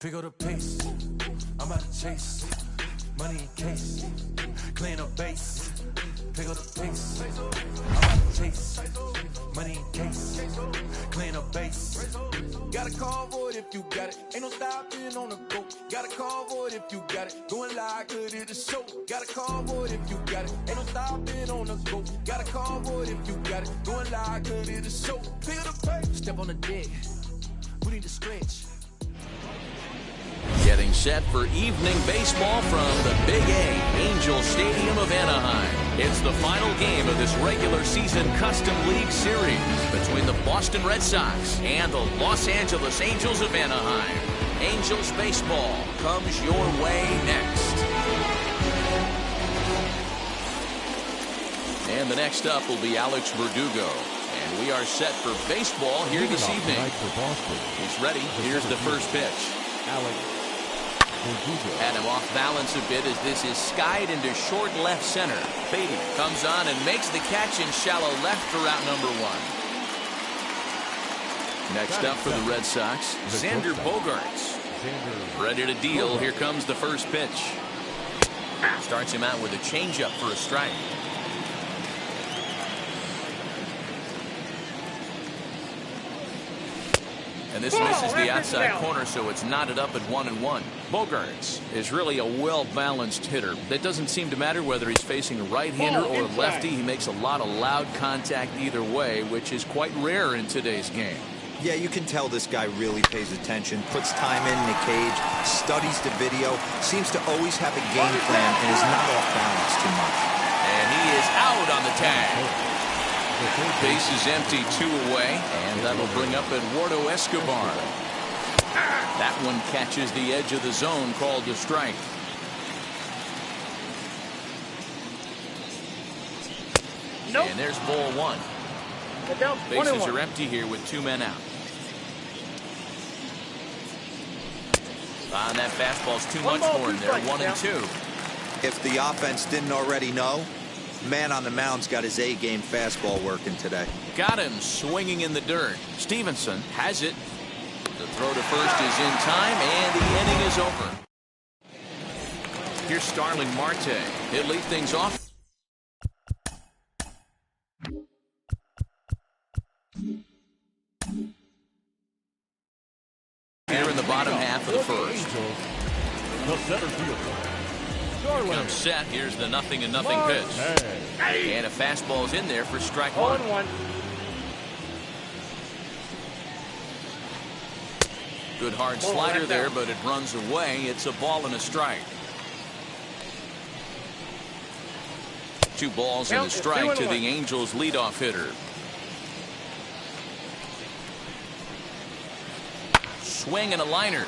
Pick up the pace, I'm out to chase, money in case, clean up base. Pick up the pace, I'm out to chase, money in case, clean up base. Gotta call for it if you got it, ain't no stopping on the go. Gotta call for it if you got it, going live, good at the show. Gotta call for it if you got it, ain't no stopping on the go. Gotta call for it if you got it, going live, good at the show. Pick up the pace, step on the deck, we need to stretch. Getting set for evening baseball from the Big A, Angel Stadium of Anaheim. It's the final game of this regular season Custom League Series between the Boston Red Sox and the Los Angeles Angels of Anaheim. Angels baseball comes your way next. And the next up will be Alex Verdugo. And we are set for baseball here this evening. He's ready. Here's the first pitch. Had him off balance a bit as this is skied into short left center. Beatty comes on and makes the catch in shallow left for out number one. Next up for the Red Sox, Xander Bogaerts. Ready to deal. Here comes the first pitch. Starts him out with a changeup for a strike. And this misses the outside corner, so it's knotted up at 1-1. Bogaerts is really a well-balanced hitter. That doesn't seem to matter whether he's facing a right-hander or a lefty. He makes a lot of loud contact either way, which is quite rare in today's game. Yeah, you can tell this guy really pays attention, puts time in the cage, studies the video, seems to always have a game plan, and is not off balance too much. And he is out on the tag. Base is empty, 2 away, and that'll bring up Eduardo Escobar. That one catches the edge of the zone, called a strike. Nope. And there's ball one. Bases are empty here with 2 men out. And that fastball's too much for him there, 1-2. If the offense didn't already know, man on the mound's got his A-game fastball working today. Got him swinging in the dirt. Stevenson has it. The throw to first is in time, and the inning is over. Here's Starling Marte. He'll lead things off. Here in the bottom half of the first. The center fielder. Comes set. Here's the 0-0 pitch. And a fastball's in there for strike one. Good hard slider there, but it runs away. It's a ball and a strike. 2 balls and a strike to the Angels leadoff hitter. Swing and a liner.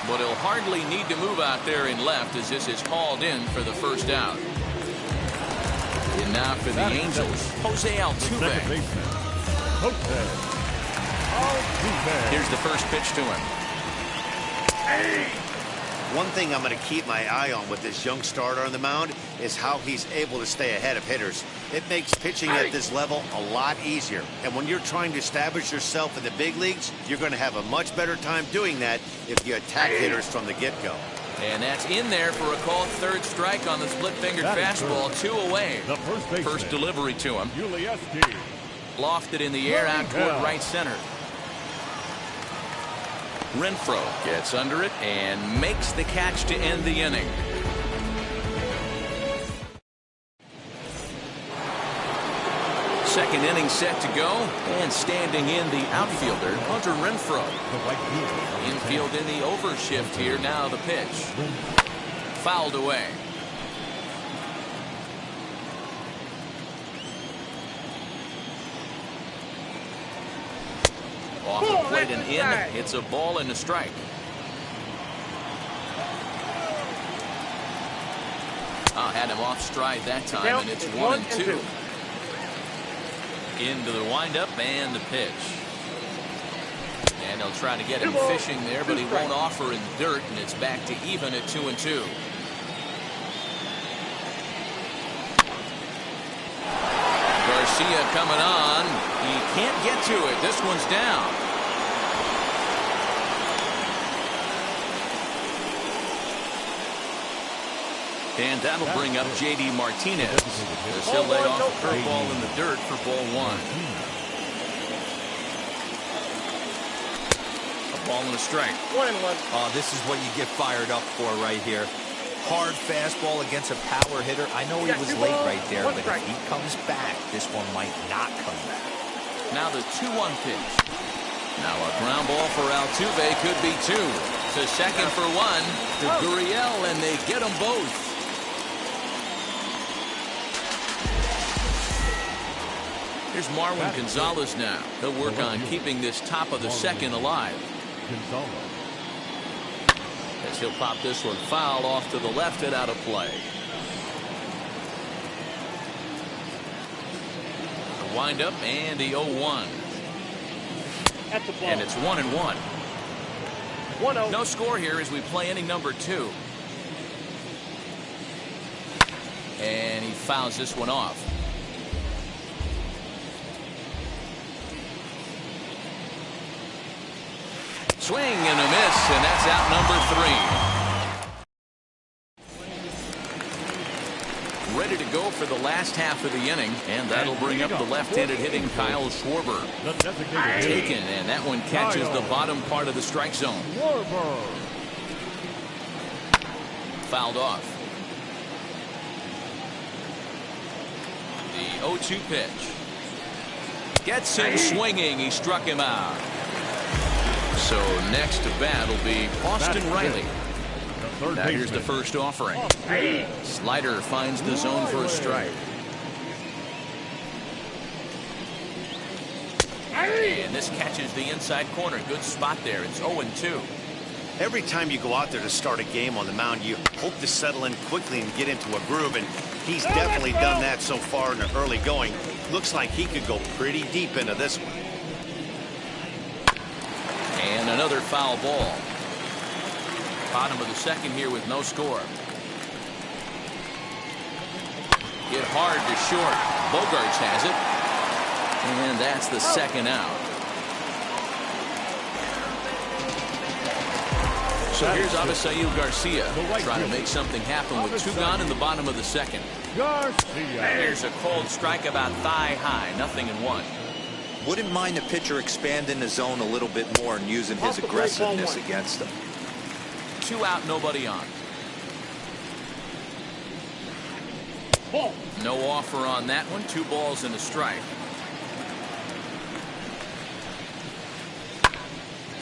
But he'll hardly need to move out there in left as this is called in for the first out. And now for the Angels, Jose Altuve. Here's the first pitch to him. One thing I'm going to keep my eye on with this young starter on the mound is how he's able to stay ahead of hitters. It makes pitching at this level a lot easier. And when you're trying to establish yourself in the big leagues, you're going to have a much better time doing that if you attack hitters from the get-go. And that's in there for a called third strike on the split-fingered fastball, 2 away. First delivery to him. Lofted in the air out toward right center. Renfroe gets under it and makes the catch to end the inning. Second inning set to go, and standing in the outfielder, Hunter Renfroe. Infield in the overshift here. Now the pitch. Fouled away. Off the plate and in. It's a ball and a strike. Had him off stride that time, and it's 1-2. Into the windup and the pitch. And they'll try to get him fishing there, but he won't offer in the dirt, and it's back to even at 2-2. Garcia coming on. He can't get to it. This one's down. And that'll bring up J.D. Martinez. As he'll lay off a curveball in the dirt for ball one. A ball and a strike. 1-1. Oh, this is what you get fired up for right here. Hard fastball against a power hitter. I know he was late right there, but if he comes back, this one might not come back. Now the 2-1 pitch. Now a ground ball for Altuve could be two. To second for one. To Gurriel, and they get them both. Here's Marwin Gonzalez now. He'll work on keeping this top of the second alive. As he'll pop this one foul off to the left and out of play. The windup and the 0-1. And it's 1-1. 1-0. No score here as we play inning number 2. And he fouls this one off. Swing and a miss, and that's out number 3. Ready to go for the last half of the inning, and that'll bring up the left-handed hitting Kyle Schwarber. Taken, and that one catches the bottom part of the strike zone. Fouled off. The 0-2 pitch. Gets him swinging. He struck him out. So next to bat will be Austin Riley. Now here's the first offering. Slider finds the zone for a strike. And this catches the inside corner. Good spot there. It's 0-2. Every time you go out there to start a game on the mound, you hope to settle in quickly and get into a groove, and he's definitely done that so far in the early going. Looks like he could go pretty deep into this one. And another foul ball. Bottom of the second here with no score. Hit hard to short. Bogarts has it. And that's the second out. So here's Avisail Garcia trying to make something happen with 2 gone in the bottom of the second. Here's a cold strike about thigh high. 0-1. Wouldn't mind the pitcher expanding the zone a little bit more and using his aggressiveness against them. 2 out, nobody on. No offer on that one. 2 balls and a strike.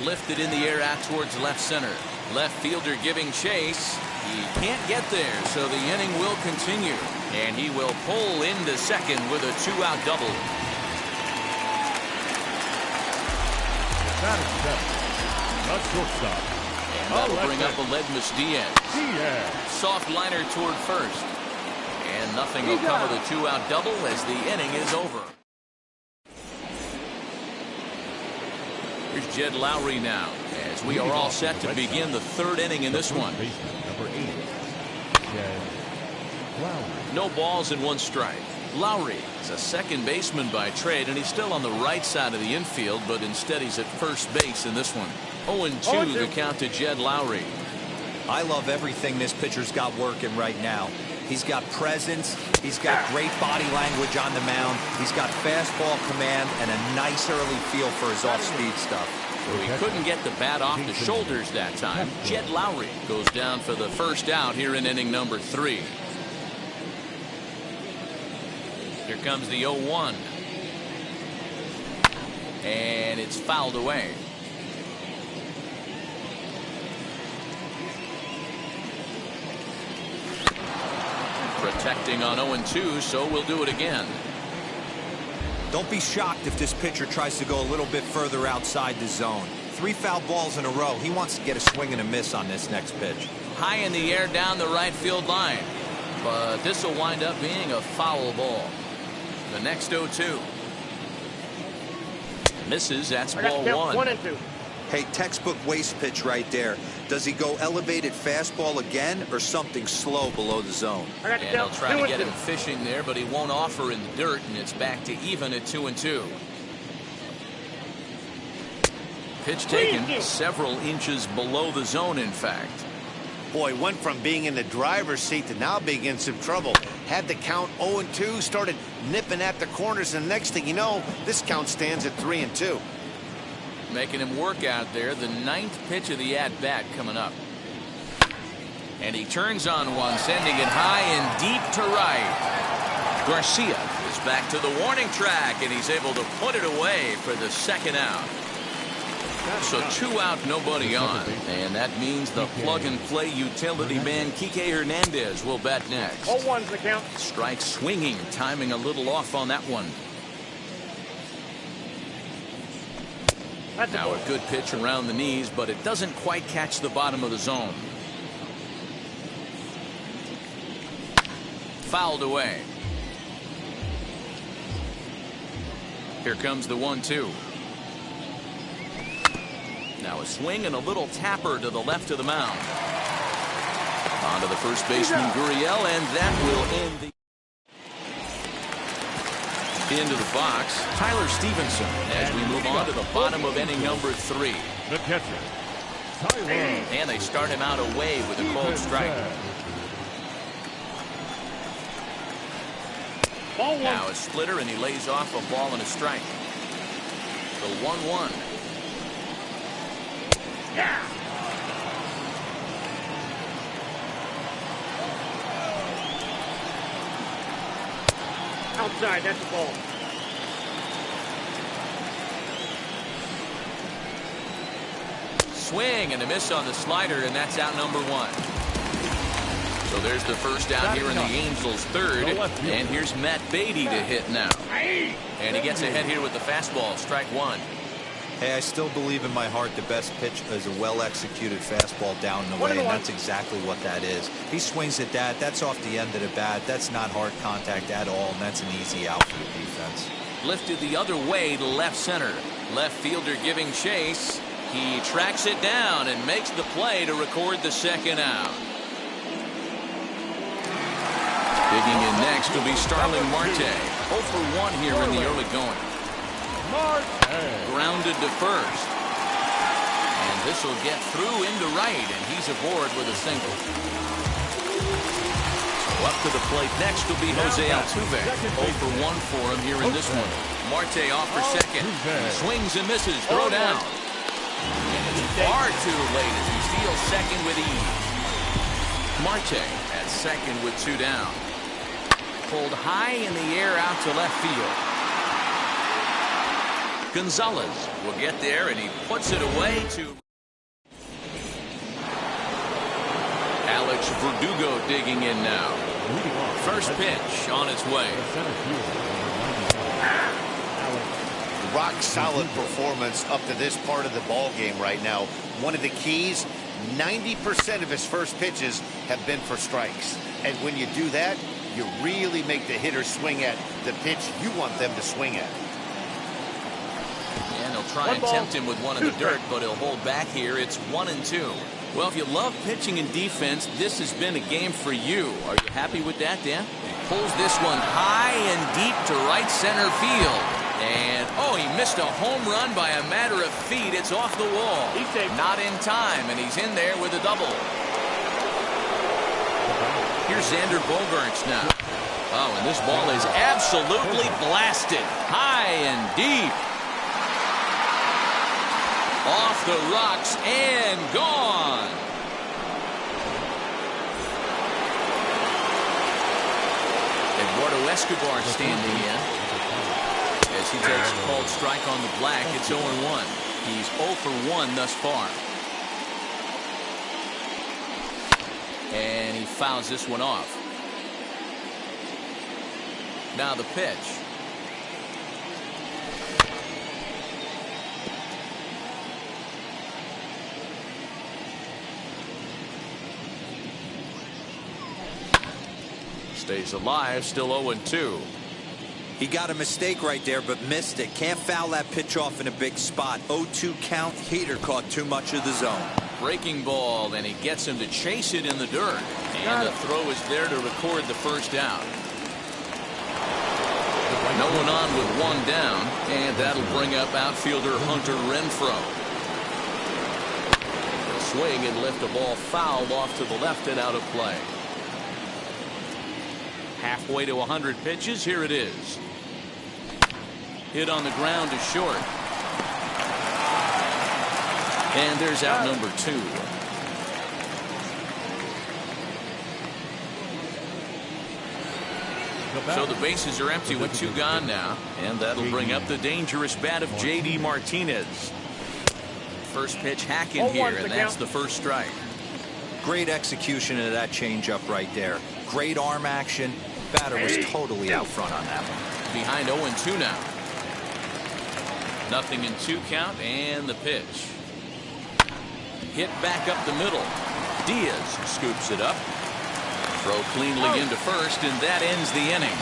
Lifted in the air out towards left center. Left fielder giving chase. He can't get there, so the inning will continue. And he will pull into second with a 2-out double. Not shortstop. And that'll bring up Aledmus Diaz. Soft liner toward first. And nothing will come of the 2-out double as the inning is over. Here's Jed Lowry now, as we are all set to begin the 3rd inning in this one. No balls and 1 strike. Lowry is a second baseman by trade, and he's still on the right side of the infield, but instead he's at first base in this one. 0-2 the count to Jed Lowry. I love everything this pitcher's got working right now. He's got presence. He's got great body language on the mound. He's got fastball command and a nice early feel for his off-speed stuff. So he couldn't get the bat off the shoulders that time. Jed Lowry goes down for the first out here in inning number 3. Here comes the 0-1. And it's fouled away. Protecting on 0-2, so we'll do it again. Don't be shocked if this pitcher tries to go a little bit further outside the zone. 3 foul balls in a row. He wants to get a swing and a miss on this next pitch. High in the air down the right field line. But this will wind up being a foul ball. The next 0-2. Misses. That's ball 1. 1-2. Hey, textbook waste pitch right there. Does he go elevated fastball again or something slow below the zone? And they'll try to get him fishing there, but he won't offer in the dirt, and it's back to even at 2-2. Pitch taken several inches below the zone, in fact. Boy, went from being in the driver's seat to now being in some trouble. Had the count 0-2, started nipping at the corners, and the next thing you know, this count stands at 3-2. Making him work out there. The 9th pitch of the at-bat coming up. And he turns on one, sending it high and deep to right. Garcia is back to the warning track, and he's able to put it away for the 2nd out. So 2 out, nobody on. And that means the plug-and-play utility man, Kike Hernandez, will bat next. 0-1's the count. Strike swinging, timing a little off on that one. Now a good pitch around the knees, but it doesn't quite catch the bottom of the zone. Fouled away. Here comes the 1-2. Now a swing and a little tapper to the left of the mound. On to the first baseman, Gurriel, and that will end the... Into the box, Tyler Stevenson, as we move on to the bottom of inning number 3. The catcher, Tyler. And they start him out away with a cold strike. Now a splitter, and he lays off a ball and a strike. The 1-1. Yeah. Outside, that's the ball. Swing and a miss on the slider, and that's out number 1. So there's the first out here in the Angels' 3rd. And here's Matt Beatty to hit now. And he gets ahead here with the fastball, strike 1. Hey, I still believe in my heart the best pitch is a well-executed fastball down the way, and that's exactly what that is. He swings at that. That's off the end of the bat. That's not hard contact at all, and that's an easy out for the defense. Lifted the other way to left center. Left fielder giving chase. He tracks it down and makes the play to record the 2nd out. Digging in next will be Starling Marte. 0 for 1 here in the early going. Grounded to first. And this will get through into right, and he's aboard with a single. So up to the plate next will be Jose Altuve. 0 for 1 for him here in this one. Marte off for second. Swings and misses. Throw down. And it's far too late as he steals second with ease. Marte at second with 2 down. Pulled high in the air out to left field. Gonzalez will get there, and he puts it away to Alex Verdugo digging in now. First pitch on its way. Rock solid performance up to this part of the ball game right now. One of the keys, 90% of his first pitches have been for strikes. And when you do that, you really make the hitter swing at the pitch you want them to swing at. And he'll try and tempt him with one in the dirt, but he'll hold back here. It's 1-2. Well, if you love pitching and defense, this has been a game for you. Are you happy with that, Dan? He pulls this one high and deep to right center field. And, oh, he missed a home run by a matter of feet. It's off the wall. Not in time, and he's in there with a double. Here's Xander Bogaerts now. Oh, and this ball is absolutely blasted. High and deep. Off the rocks and gone. Eduardo Escobar standing in as he takes a called strike on the black. It's 0-1. He's 0 for 1 thus far. And he fouls this one off. Now the pitch. Stays alive, still 0-2. He got a mistake right there, but missed it. Can't foul that pitch off in a big spot. 0-2 count. Heater caught too much of the zone. Breaking ball, and he gets him to chase it in the dirt. And the throw is there to record the first out. No one on with 1 down, and that'll bring up outfielder Hunter Renfroe. He'll swing and lift a ball foul off to the left and out of play. Halfway to 100 pitches. Here it is. Hit on the ground is short. And there's out number 2. So the bases are empty with 2 gone now. And that'll bring up the dangerous bat of J.D. Martinez. First pitch hack in here, and that's the first strike. Great execution of that changeup right there. Great arm action. Batter was totally out front on that one. Behind 0-2 now. Nothing in 2 count, and the pitch. Hit back up the middle. Diaz scoops it up. Throw cleanly into first, and that ends the inning.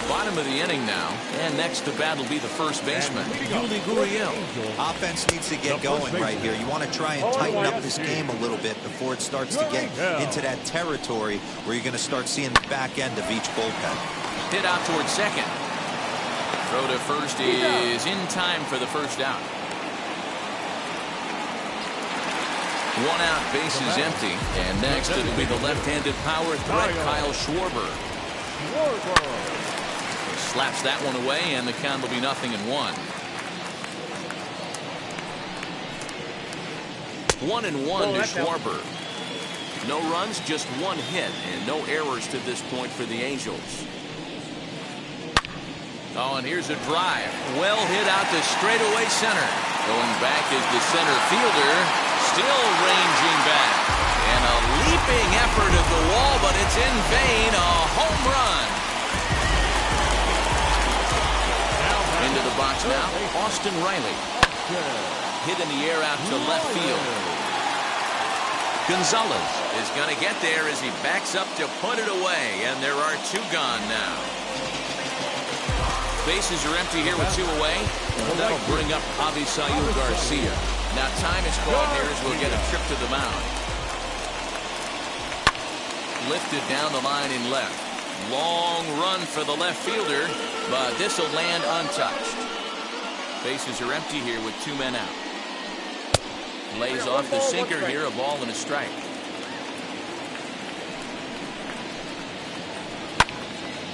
Bottom of the inning now, and next to bat will be the first baseman, Yuli Gurriel. Offense needs to get going right here. You want to try and tighten up this game a little bit before it starts to get into that territory where you're going to start seeing the back end of each bullpen. Hit out towards second. Throw to first is in time for the first out. 1 out, bases empty, and next it'll be the left-handed power threat, Kyle Schwarber. Slaps that one away, and the count will be 0-1. 1-1 to Schwarber. No runs, just 1 hit, and no errors to this point for the Angels. Oh, and here's a drive. Well hit out to straightaway center. Going back is the center fielder. Still ranging back. And a leaping effort at the wall, but it's in vain. A home run. Into the box now, Austin Riley. Hit in the air out to left field. Gonzalez is going to get there as he backs up to put it away, and there are 2 gone now. Bases are empty here with 2 away, and that'll bring up Avisail Garcia. Now time is called here as we'll get a trip to the mound. Lifted down the line in left. Long run for the left fielder, but this will land untouched. Bases are empty here with 2 men out. Lays off the sinker here, a ball and a strike.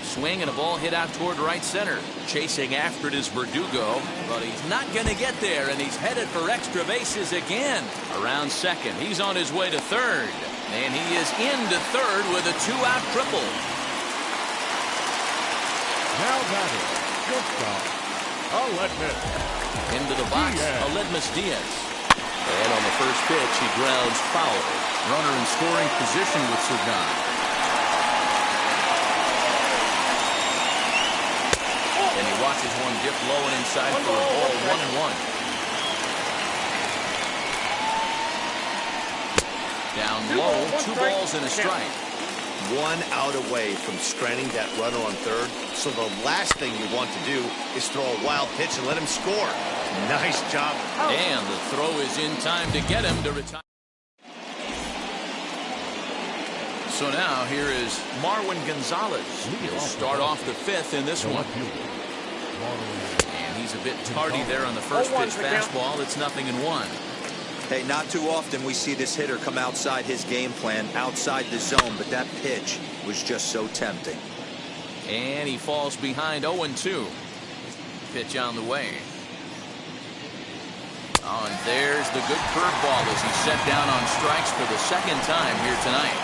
Swing and a ball hit out toward right center. Chasing after it is Verdugo, but he's not going to get there, and he's headed for extra bases again. Around second, he's on his way to third, and he is into third with a 2-out triple. Now batting, shortstop, Aledmus. Into the box, Aledmus Diaz. And on the first pitch, he grounds foul. Runner in scoring position with Sugan. And he watches one dip low and inside for a ball, 1-1. Down low, 2 balls and a strike. 1 out away from stranding that runner on third. So the last thing you want to do is throw a wild pitch and let him score. Nice job. And the throw is in time to get him to retire. So now here is Marwin Gonzalez. He'll start off the 5th in this one. And he's a bit tardy there on the first pitch fastball. It's 0-1. Hey, not too often we see this hitter come outside his game plan, outside the zone, but that pitch was just so tempting. And he falls behind 0-2. Pitch on the way. Oh, and there's the good curveball as he's set down on strikes for the 2nd time here tonight.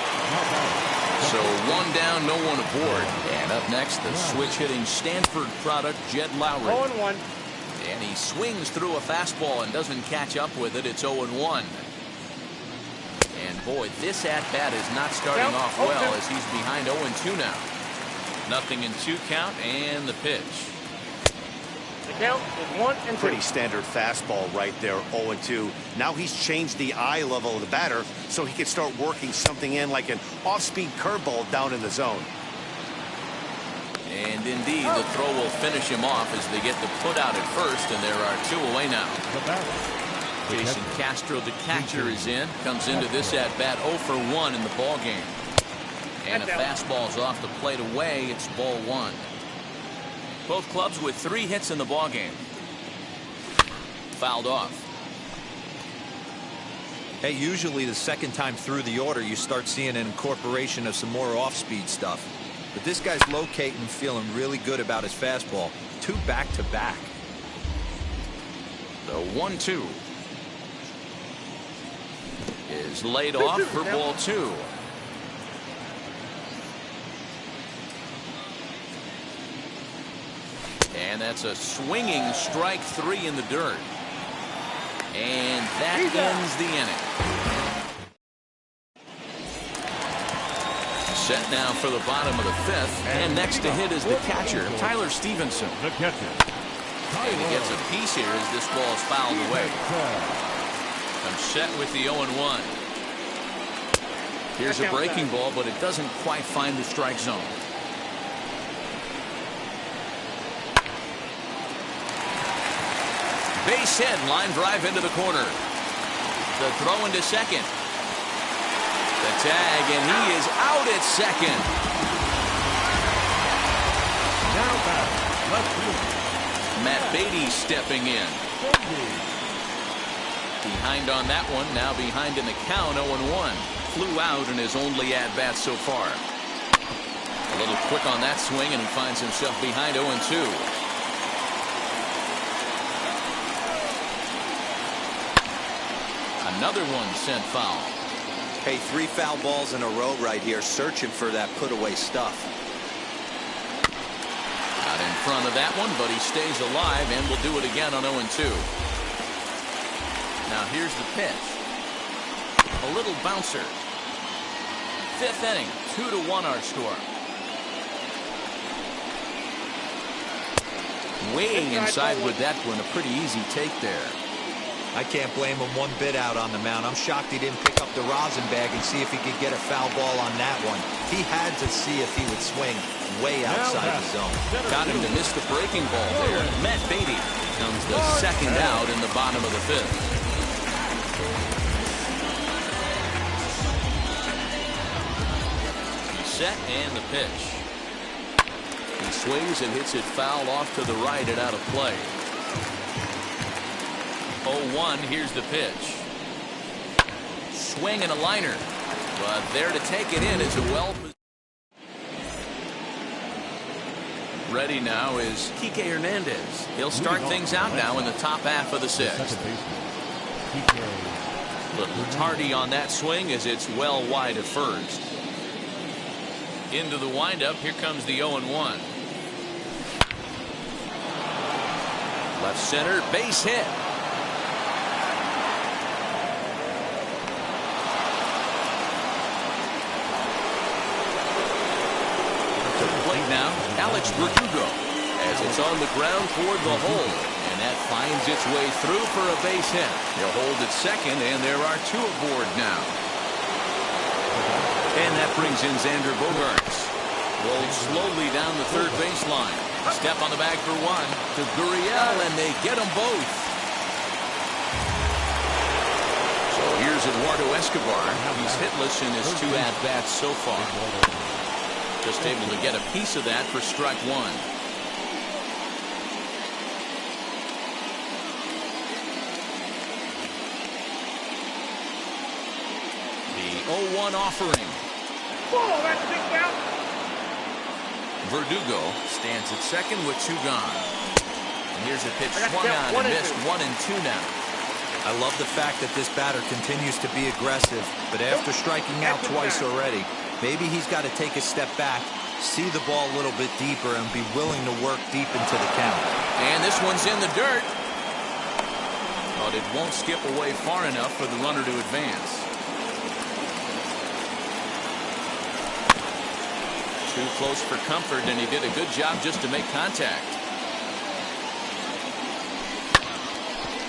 So 1 down, no one aboard. And up next, the switch-hitting Stanford product, Jed Lowry. 0-1. And he swings through a fastball and doesn't catch up with it. It's 0-1. And boy, this at-bat is not starting off well as he's behind 0-2 now. 0-2 count and the pitch. The count is 1-2. Pretty standard fastball right there, 0-2. Now he's changed the eye level of the batter so he can start working something in like an off-speed curveball down in the zone. And indeed, the throw will finish him off as they get the put out at first, and there are 2 away now. Jason Castro, the catcher, is in. Comes into this at-bat 0 for 1 in the ball game. And a fastball's off the plate away. It's ball 1. Both clubs with 3 hits in the ball game. Fouled off. Hey, usually the second time through the order, you start seeing an incorporation of some more off-speed stuff. But this guy's locating, feeling really good about his fastball. 2 back-to-back. The 1-2 is laid off for ball 2. And that's a swinging strike 3 in the dirt. And that ends the inning. Set now for the bottom of the 5th. And next to hit is the catcher, Tyler Stevenson. The catcher. And he gets a piece here as this ball is fouled away. I'm set with the 0-1. Here's a breaking ball, but it doesn't quite find the strike zone. Base hit, line drive into the corner. The throw into second. The tag, and he is out at second. Now back. Left field. Matt Beatty stepping in. Behind on that one, now behind in the count, 0-1. Flew out in his only at-bat so far. A little quick on that swing, and he finds himself behind 0-2. Another one sent foul. Hey, 3 foul balls in a row right here, searching for that put-away stuff. Out in front of that one, but he stays alive and will do it again on 0-2. Now here's the pitch. A little bouncer. 5th inning, 2-1 our score. Weighing inside with that one, a pretty easy take there. I can't blame him one bit out on the mound. I'm shocked he didn't pick up the rosin bag and see if he could get a foul ball on that one. He had to see if he would swing way outside the zone. Got him to miss the breaking ball there. Matt Beatty comes the second out in the bottom of the 5th. Set and the pitch. He swings and hits it foul off to the right and out of play. 0-1, here's the pitch. Swing and a liner. But there to take it in is a well. Ready now is Kike Hernandez. He'll start things out now in the top half of the 6th. Little tardy on that swing as it's well wide of first. Into the windup, here comes the 0-1. Left center, base hit. Now, Alex Verdugo, as it's on the ground toward the hole, and that finds its way through for a base hit. He'll hold at second, and there are 2 aboard now. And that brings in Xander Bogaerts. Rolled slowly down the third baseline. Step on the bag for 1 to Gurriel, and they get them both. So here's Eduardo Escobar. He's hitless in his 2 at-bats so far. Just able to get a piece of that for strike 1. The 0-1 offering. Oh, that's big down. Verdugo stands at second with 2 gone. And here's a pitch swung on and missed. 1-2 now. I love the fact that this batter continues to be aggressive, but after striking out twice already, maybe he's got to take a step back, see the ball a little bit deeper, and be willing to work deep into the count. And this one's in the dirt. But it won't skip away far enough for the runner to advance. Too close for comfort, and he did a good job just to make contact.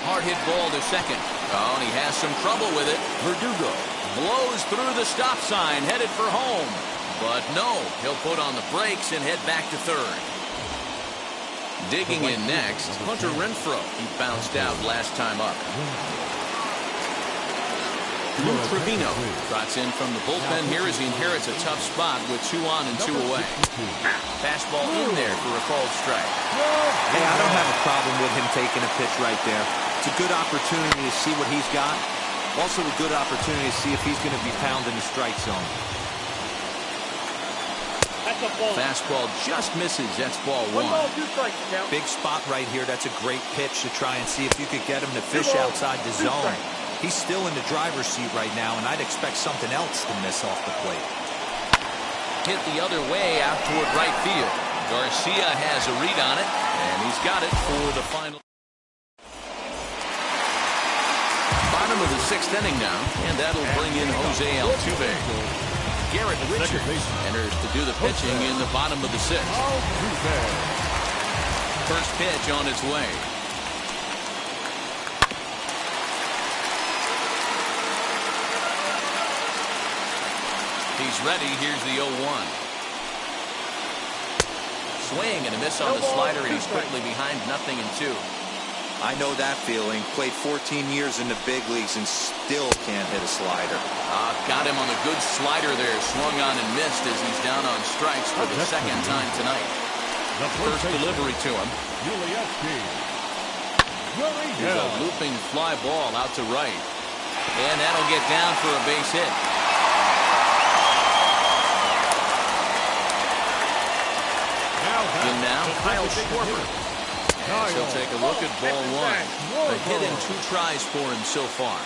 Hard hit ball to second. Oh, and he has some trouble with it. Verdugo blows through the stop sign, headed for home. But no, he'll put on the brakes and head back to third. Digging in next, Hunter Renfroe. He bounced out last time up. Lou Trevino trots in from the bullpen here as he inherits a tough spot with 2 on and 2 away. Fastball in there for a called strike. Hey, I don't have a problem with him taking a pitch right there. It's a good opportunity to see what he's got. Also a good opportunity to see if he's going to be found in the strike zone. That's a ball. Fastball just misses. That's ball one. 1 ball, 2 strikes, count. Big spot right here. That's a great pitch to try and see if you could get him to fish outside the zone. He's still in the driver's seat right now, and I'd expect something else to miss off the plate. Hit the other way out toward right field. Garcia has a read on it, and he's got it for the final. Bottom of the 6th inning now, and that'll bring in Jose Altuve. Garrett Richards enters to do the pitching in the bottom of the 6th. First pitch on its way. He's ready. Here's the 0-1. Swing and a miss on the slider, and he's quickly behind 0-2. I know that feeling. Played 14 years in the big leagues and still can't hit a slider. Got him on the good slider there. Swung on and missed as he's down on strikes for the 2nd time tonight. First delivery to him. Here's a looping fly ball out to right. And that'll get down for a base hit. In now, Kyle Schwarber. And he'll take a look at ball 1. A hit in 2 tries for him so far.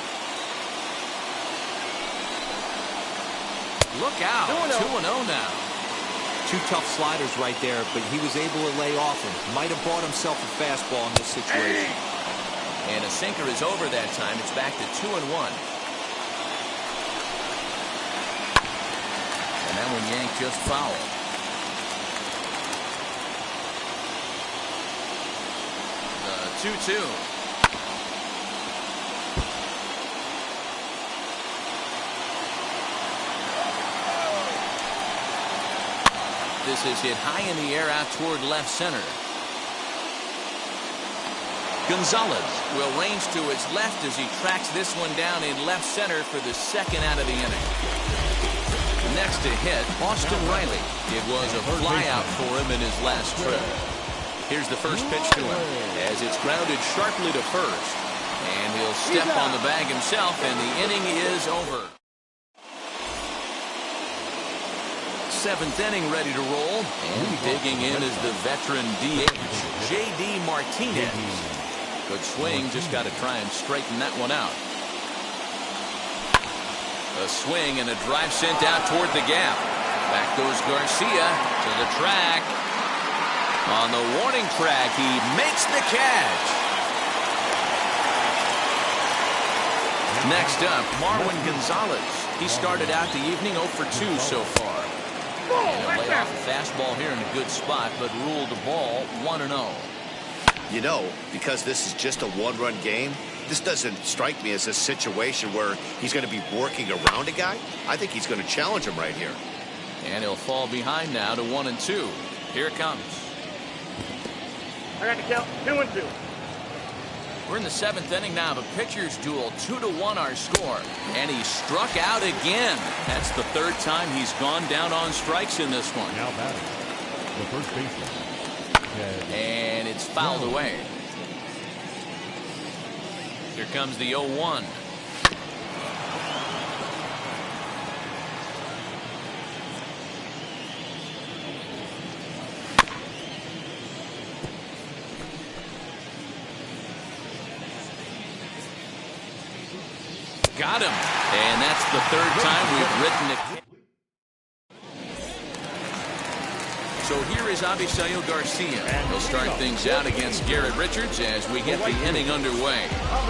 Look out, 2-0 now. 2 tough sliders right there, but he was able to lay off him. Might have bought himself a fastball in this situation. And a sinker is over that time. It's back to 2-1. And that one yanked just foul. The 2-2. This is hit high in the air out toward left center. Gonzalez will range to his left as he tracks this one down in left center for the 2nd out of the inning. Next to hit, Austin Riley. It was a flyout for him in his last trip. Here's the first pitch to him as it's grounded sharply to first. And he'll step on the bag himself, and the inning is over. 7th inning ready to roll, and digging in is the veteran DH, J.D. Martinez. Good swing, just got to try and straighten that one out. A swing and a drive sent out toward the gap. Back goes Garcia to the track. On the warning track, he makes the catch. Next up, Marwin Gonzalez. He started out the evening 0 for 2 so far. And he'll lay off a fastball here in a good spot, but ruled the ball 1-0. You know, because this is just a 1-run game, this doesn't strike me as a situation where he's going to be working around a guy. I think he's going to challenge him right here. And he'll fall behind now to 1-2. Here it comes. I got the count. 2-2. We're in the 7th inning now. The pitcher's duel, 2-1 our score. And he struck out again. That's the 3rd time he's gone down on strikes in this one. Now batting, the first baseman. And it's fouled away. Here comes the 0-1. Got him. And that's the 3rd time we've written it. So here is Avisail Garcia. He'll start things out against Garrett Richards as we get the inning underway.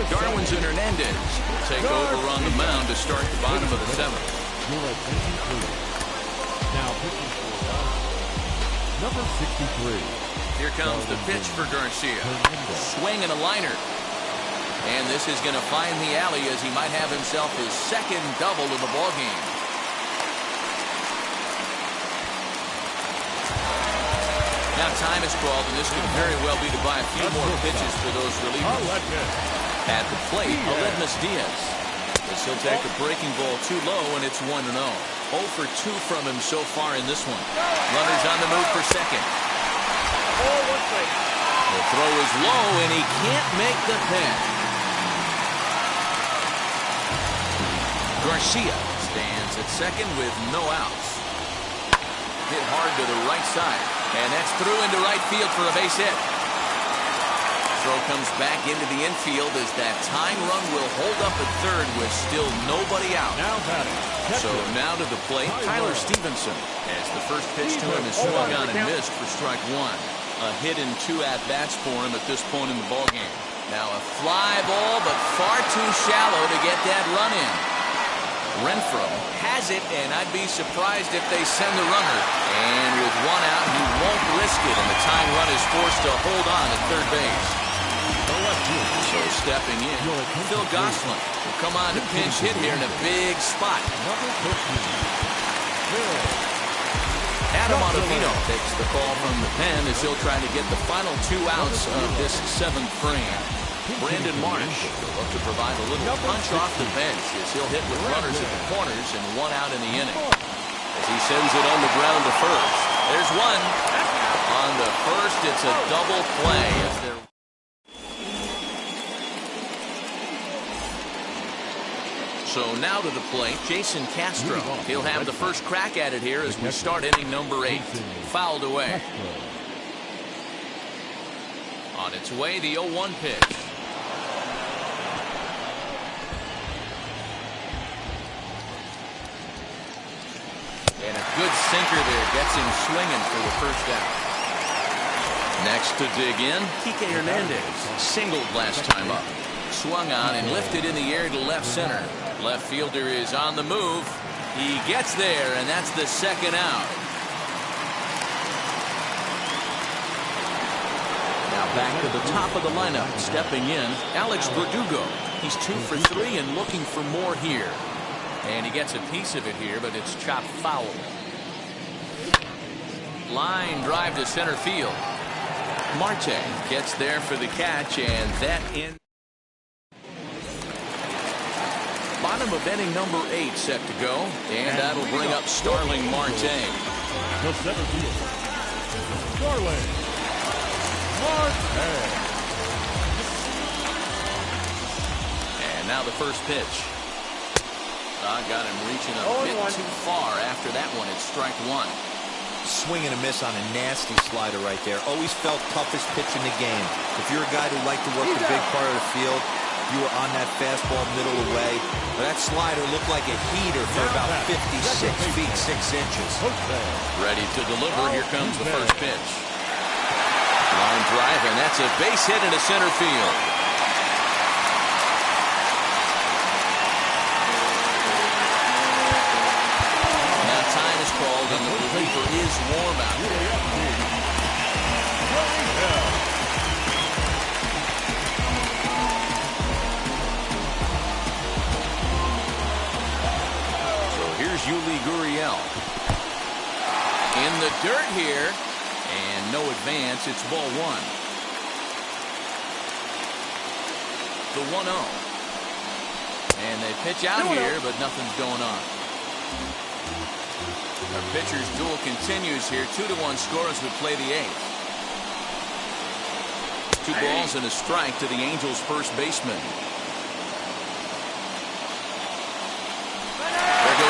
Darwin's and Hernandez will take over on the mound to start the bottom of the 7th. Now pitching for number 63. Here comes the pitch for Garcia. Swing and a liner. And this is going to find the alley as he might have himself his 2nd double of the ballgame. Now time is called, and this could very well be to buy a few more pitches for those relievers. At the plate, Aledmus Diaz. As he'll take a breaking ball too low, and it's 1-0. 0 for 2 from him so far in this one. Runners on the move for 2nd. The throw is low, and he can't make the pitch. Garcia stands at second with no outs. Hit hard to the right side, and that's through into right field for a base hit. Throw comes back into the infield as that tying run will hold up at third with still nobody out. Now batting. So now to the plate, Tyler Stevenson, as the first pitch to him is swung on and missed for strike one. A hit and 2 at-bats for him at this point in the ballgame. Now a fly ball, but far too shallow to get that run in. Renfroe has it, and I'd be surprised if they send the runner. And with one out, he won't risk it, and the tying run is forced to hold on at third base. So stepping in, Phil Gosselin will come on to pinch hit here in a big spot. Adam Ottavino takes the call from the pen as he'll try to get the final 2 outs of this 7th frame. Brandon Marsh will look to provide a little punch off the bench as he'll hit with runners at the corners and 1 out in the inning. As he sends it on the ground to first. There's one. On the first, it's a double play as they're So now to the plate, Jason Castro. He'll have the first crack at it here as we start inning number 8. Fouled away. On its way, the 0-1 pitch. And a good sinker there gets him swinging for the first out. Next to dig in, Kike Hernandez. Singled last time up. Swung on and lifted in the air to left center. Left fielder is on the move. He gets there, and that's the second out. Now back to the top of the lineup. Stepping in, Alex Verdugo. He's 2 for 3 and looking for more here. And he gets a piece of it here, but it's chopped foul. Line drive to center field. Marte gets there for the catch, and that in. Bottom of inning number 8 set to go, and that'll bring up Starling Marte. The center field. Starling Marte. And now the first pitch. Got him reaching a bit too far after that one. It's strike 1. Swing and a miss on a nasty slider right there. Always felt toughest pitch in the game. If you're a guy who liked to work the big part of the field, you were on that fastball middle away. But that slider looked like a heater for about 56 feet 6 inches. Ready to deliver. Here comes the first pitch. Line drive, and that's a base hit into center field. Now time is called, and the reliever is warm out there. Yuli Gurriel in the dirt here, and no advance. It's ball 1. The 1-0, and they pitch out here, but nothing's going on. Our pitcher's duel continues here. 2-1 score as we play the 8th. 2 balls and a strike to the Angels' first baseman.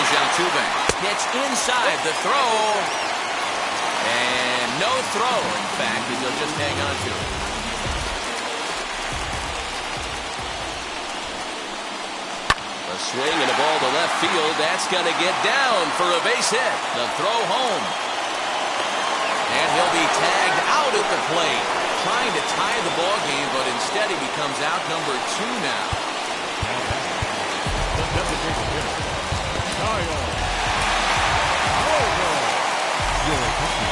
Altuve. Pitch inside the throw. And no throw, in fact, as he'll just hang on to it. A swing and a ball to left field. That's going to get down for a base hit. The throw home. And he'll be tagged out at the plate. Trying to tie the ball game, but instead he becomes out number 2 now.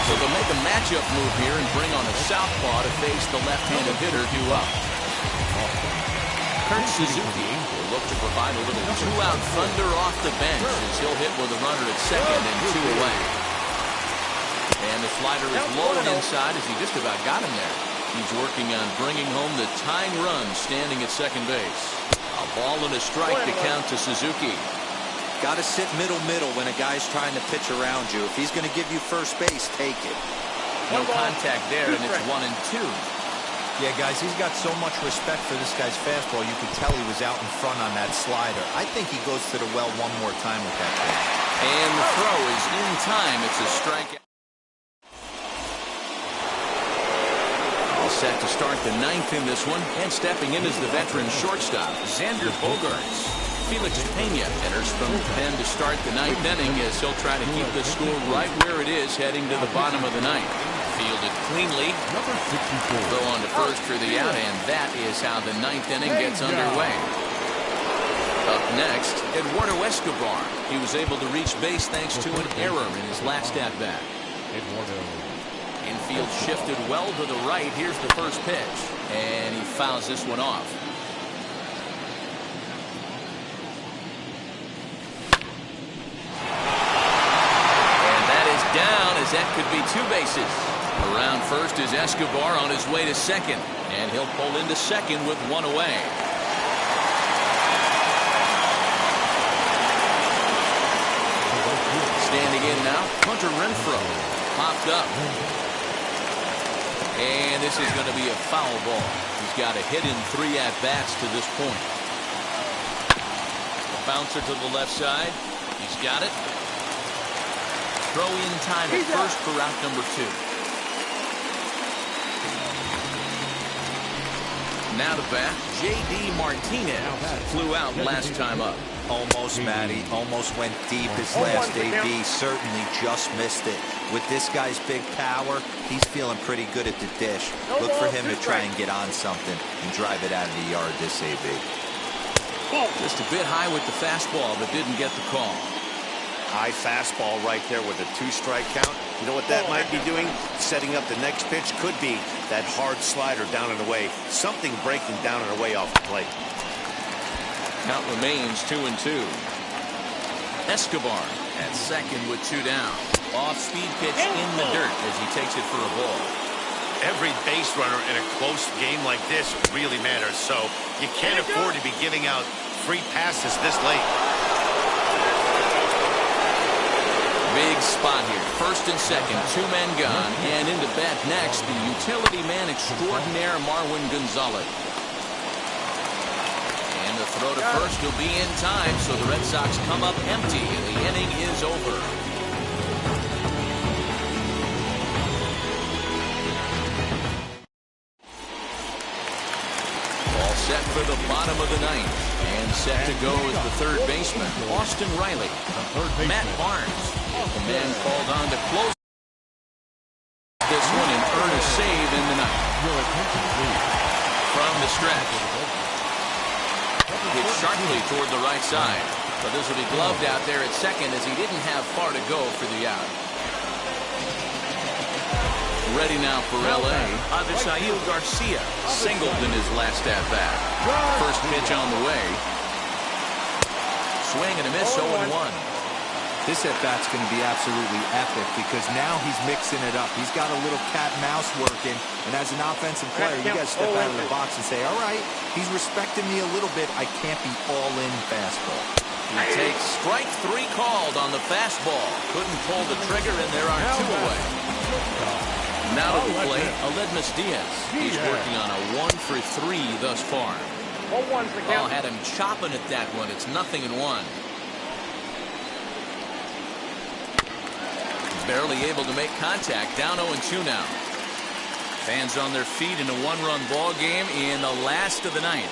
So they'll make a matchup move here and bring on a southpaw to face the left-handed hitter due up. Kurt Suzuki will look to provide a little 2-out thunder off the bench as he'll hit with a runner at second and 2 away. And the slider is low and inside as he just about got him there. He's working on bringing home the tying run standing at second base. A ball and a strike to count to Suzuki. Got to sit middle when a guy's trying to pitch around you. If he's going to give you first base, take it. No contact there, and it's 1-2. Yeah, guys, he's got so much respect for this guy's fastball. You could tell he was out in front on that slider. I think he goes to the well one more time with that pitch. And the throw is in time. It's a strikeout. All set to start the ninth in this one. And stepping in is the veteran shortstop, Xander Bogaerts. Felix Pena enters from the pen to start the ninth inning as he'll try to keep the score right where it is heading to the bottom of the ninth. Fielded cleanly. Number 64. Throw on to first for the out, and that is how the ninth inning gets underway. Up next, Eduardo Escobar. He was able to reach base thanks to an error in his last at-bat. Eduardo. Infield shifted well to the right. Here's the first pitch, and he fouls this one off. And that is down, as that could be two bases. Around first is Escobar on his way to second, and he'll pull into second with one away. Standing in now, Hunter Renfroe popped up. And this is going to be a foul ball. He's got a hit in 3 at-bats to this point. A bouncer to the left side. He's got it. Throw in time at first for out number 2. Now to bat, J.D. Martinez flew out last time up. Almost, Matty. Almost went deep his last AB. Certainly just missed it. With this guy's big power, he's feeling pretty good at the dish. Look for him to try and get on something and drive it out of the yard this AB. Just a bit high with the fastball, but didn't get the call. High fastball right there with a 2-strike count. You know what that might be doing? Setting up the next pitch. Could be that hard slider down and away. Something breaking down and away off the plate. Count remains 2-2. Escobar at second with 2 down. Off-speed pitch in the dirt as he takes it for a ball. Every base runner in a close game like this really matters. So you can't afford to be giving out free passes this late. Big spot here. First and second, 2 men gone. And into bat next, the utility man extraordinaire, Marwin Gonzalez. And the throw to first will be in time, so the Red Sox come up empty, and the inning is over. All set for the bottom of the ninth. And set to go is the third baseman, Austin Riley. Matt Barnes. The man called on to close this one and earn a save in the ninth. From the stretch. Hit sharply toward the right side. But this will be gloved out there at second as he didn't have far to go for the out. Ready now for L.A. Avisail Garcia singled in his last at-bat. First pitch on the way. Swing and a miss, 0-1. This at-bat's going to be absolutely epic because now he's mixing it up. He's got a little cat and mouse working, and as an offensive player, you got to step out of the box and say, all right, he's respecting me a little bit. I can't be all-in fastball. He takes strike 3 called on the fastball. Couldn't pull the trigger, and there are 2 away. Now to the plate, Aledmus Diaz. He's working on a 1-for-3 thus far. Ball had him chopping at that one. It's 0-1. Barely able to make contact. Down 0-2 now. Fans on their feet in a 1-run ball game in the last of the ninth.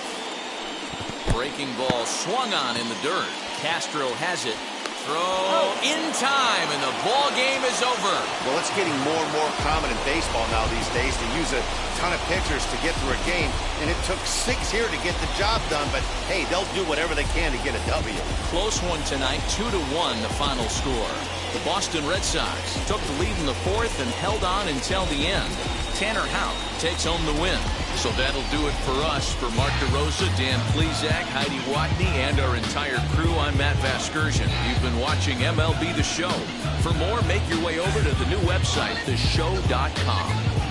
Breaking ball swung on in the dirt. Castro has it. Throw in time, and the ball game is over. Well, it's getting more and more common in baseball now these days to use a ton of pitchers to get through a game, and it took 6 here to get the job done, but hey, they'll do whatever they can to get a W. Close one tonight, 2-1 the final score. The Boston Red Sox took the lead in the 4th and held on until the end. Tanner Houck takes home the win. So that'll do it for us. For Mark DeRosa, Dan Plesac, Heidi Watney, and our entire crew, I'm Matt Vasgersian. You've been watching MLB The Show. For more, make your way over to the new website, theshow.com.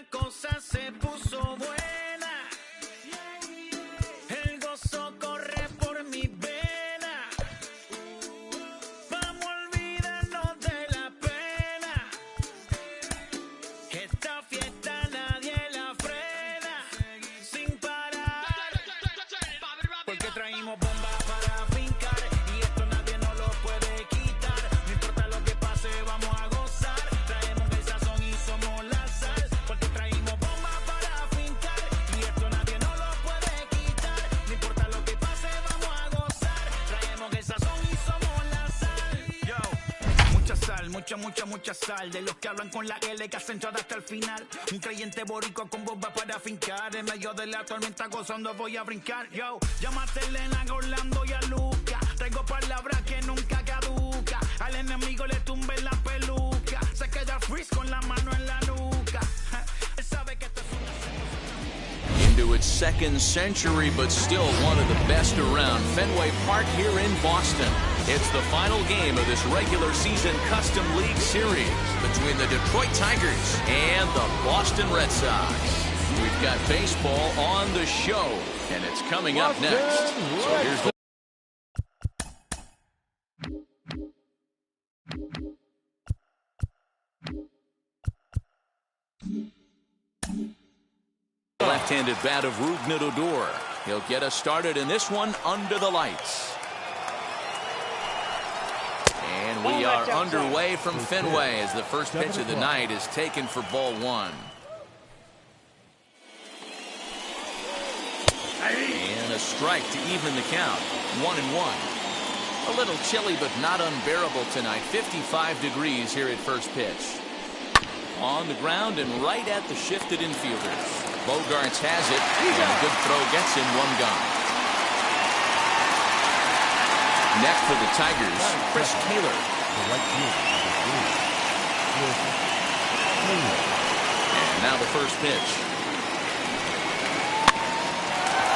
la cosa se puso buena. El gozo corre por mi vena. Vamos a olvidarnos de la pena. Esta fiesta nadie la frena. Sin parar. Porque traímos bomba para fincar. Y esto nadie nos lo puede quitar. No importa lo que pase, vamos a gozar. Traemos el sazón y somos la sal. Porque traímos bomba para fincar. Y esto nadie nos lo puede quitar. No importa lo que pase, vamos a gozar. Traemos el sazón y somos la sal. Yo, mucha sal, mucha sal. De los que hablan con la L que hacen todo hasta el final. Un creyente boricua con bomba para fincar. En medio de la tormenta gozando voy a brincar. Yo, llámate Elena, a Orlando y a Luca. Traigo palabras que nunca caduca. Al enemigo le tumbe la peluca. Se queda freeze con la mano en la nuca. Él sabe que esto es una... Into its second century, but still one of the best around. Fenway Park here in Boston. It's the final game of this regular season Custom League Series between the Detroit Tigers and the Boston Red Sox. We've got baseball on the show, and it's coming up next. So here's the left-handed bat of Rougned Odor. He'll get us started in this one under the lights. And we are underway from Fenway as the first pitch of the night is taken for ball one. And a strike to even the count. 1-1. A little chilly but not unbearable tonight. 55 degrees here at first pitch. On the ground and right at the shifted infielders. Bogarts has it, and a good throw gets him, one gone. Next for the Tigers, Chris Taylor. The right fielder, And now the first pitch.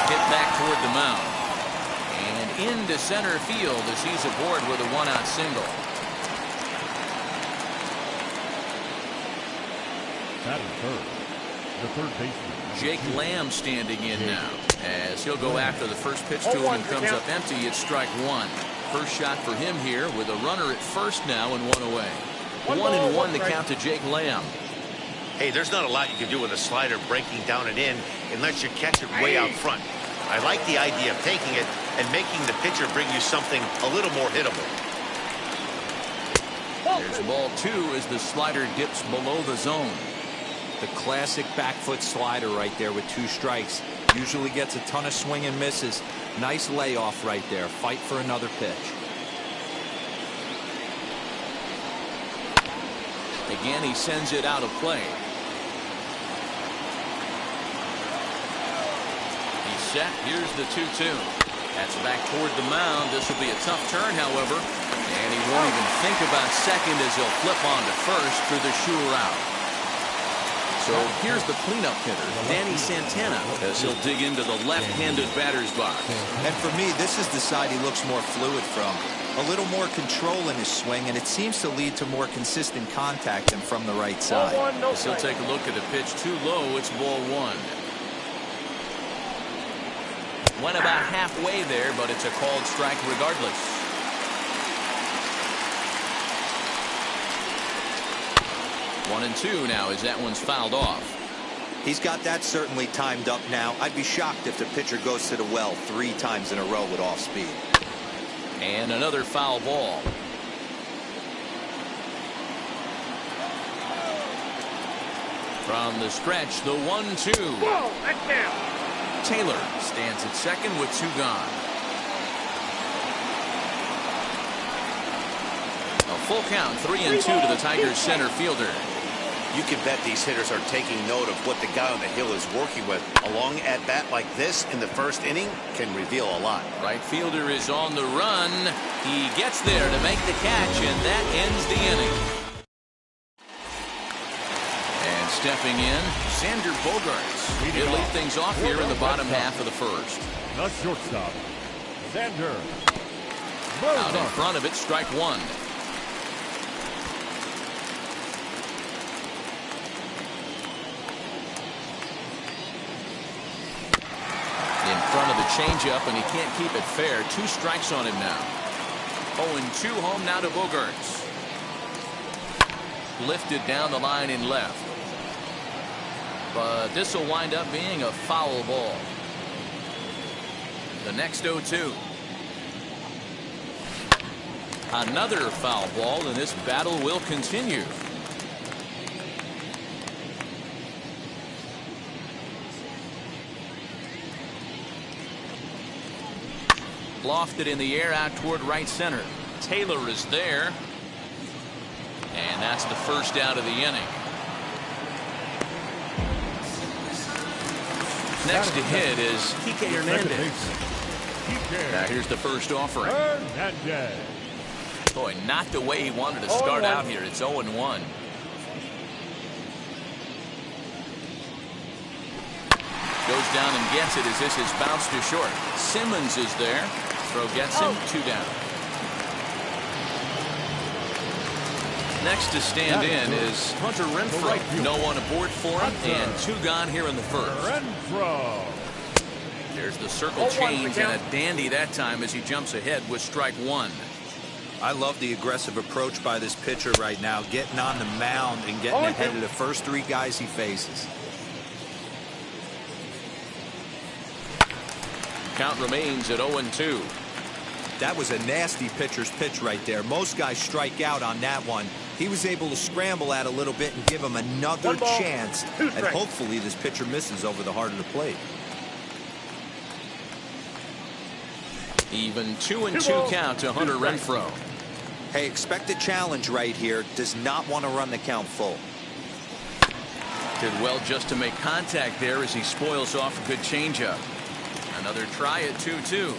Hit back toward the mound. And into center field as he's aboard with a one-out single. batting third. The third baseman. Jake Lamb standing in now as he'll go after the first pitch to him and comes up empty. It's strike one. First shot for him here with a runner at first now and one away. 1-1 the count to Jake Lamb. Hey, there's not a lot you can do with a slider breaking down and in unless you catch it way out front. I like the idea of taking it and making the pitcher bring you something a little more hittable. There's ball two as the slider dips below the zone. The classic back foot slider right there with two strikes. Usually gets a ton of swing and misses. Nice layoff right there. Fight for another pitch. Again, he sends it out of play. He's set. Here's the 2-2. That's back toward the mound. This will be a tough turn, however. And he won't even think about second as he'll flip on to first for the sure out. So here's the cleanup hitter, Danny Santana, as he'll dig into the left-handed batter's box. And for me, this is the side he looks more fluid from. A little more control in his swing, and it seems to lead to more consistent contact than from the right side. So he'll take a look at the pitch too low. It's ball one. Went about halfway there, but it's a called strike regardless. 1-2 now as that one's fouled off. He's got that certainly timed up now. I'd be shocked if the pitcher goes to the well 3 times in a row with off speed. And another foul ball. From the stretch, the 1-2. Taylor stands at second with 2 gone. A full count, 3-2 to the Tigers center fielder. You can bet these hitters are taking note of what the guy on the hill is working with. A long at-bat like this in the first inning can reveal a lot. Right fielder is on the run. He gets there to make the catch, and that ends the inning. And stepping in, Xander Bogaerts. He'll lead things off here in the bottom half of the first. The shortstop, Xander Out in front of it, strike one. changeup, and he can't keep it fair. 2 strikes on him now. 0-2 home now to Bogaerts. Lifted down the line in left. But this will wind up being a foul ball. The next 0-2. Another foul ball, and this battle will continue. Lofted in the air out toward right center. Taylor is there. And that's the first out of the inning. Next to hit is Kike Hernandez. Now here's the first offering. Boy, not the way he wanted to start out here. It's 0-1. Goes down and gets it as this is bounced to short. Simmons is there. Throw gets him. 2 down. Next to stand in is Hunter Renfroe. No one aboard for him, and 2 gone here in the first. There's the circle change, and a dandy that time as he jumps ahead with strike 1. I love the aggressive approach by this pitcher right now, getting on the mound and getting ahead of the first 3 guys he faces. Count remains at 0-2. That was a nasty pitcher's pitch right there. Most guys strike out on that one. He was able to scramble at a little bit and give him another chance. And hopefully this pitcher misses over the heart of the plate. Even 2-2 count to Hunter Renfroe. Hey, expect a challenge right here. Does not want to run the count full. Did well just to make contact there as he spoils off a good changeup. Another try at 2-2.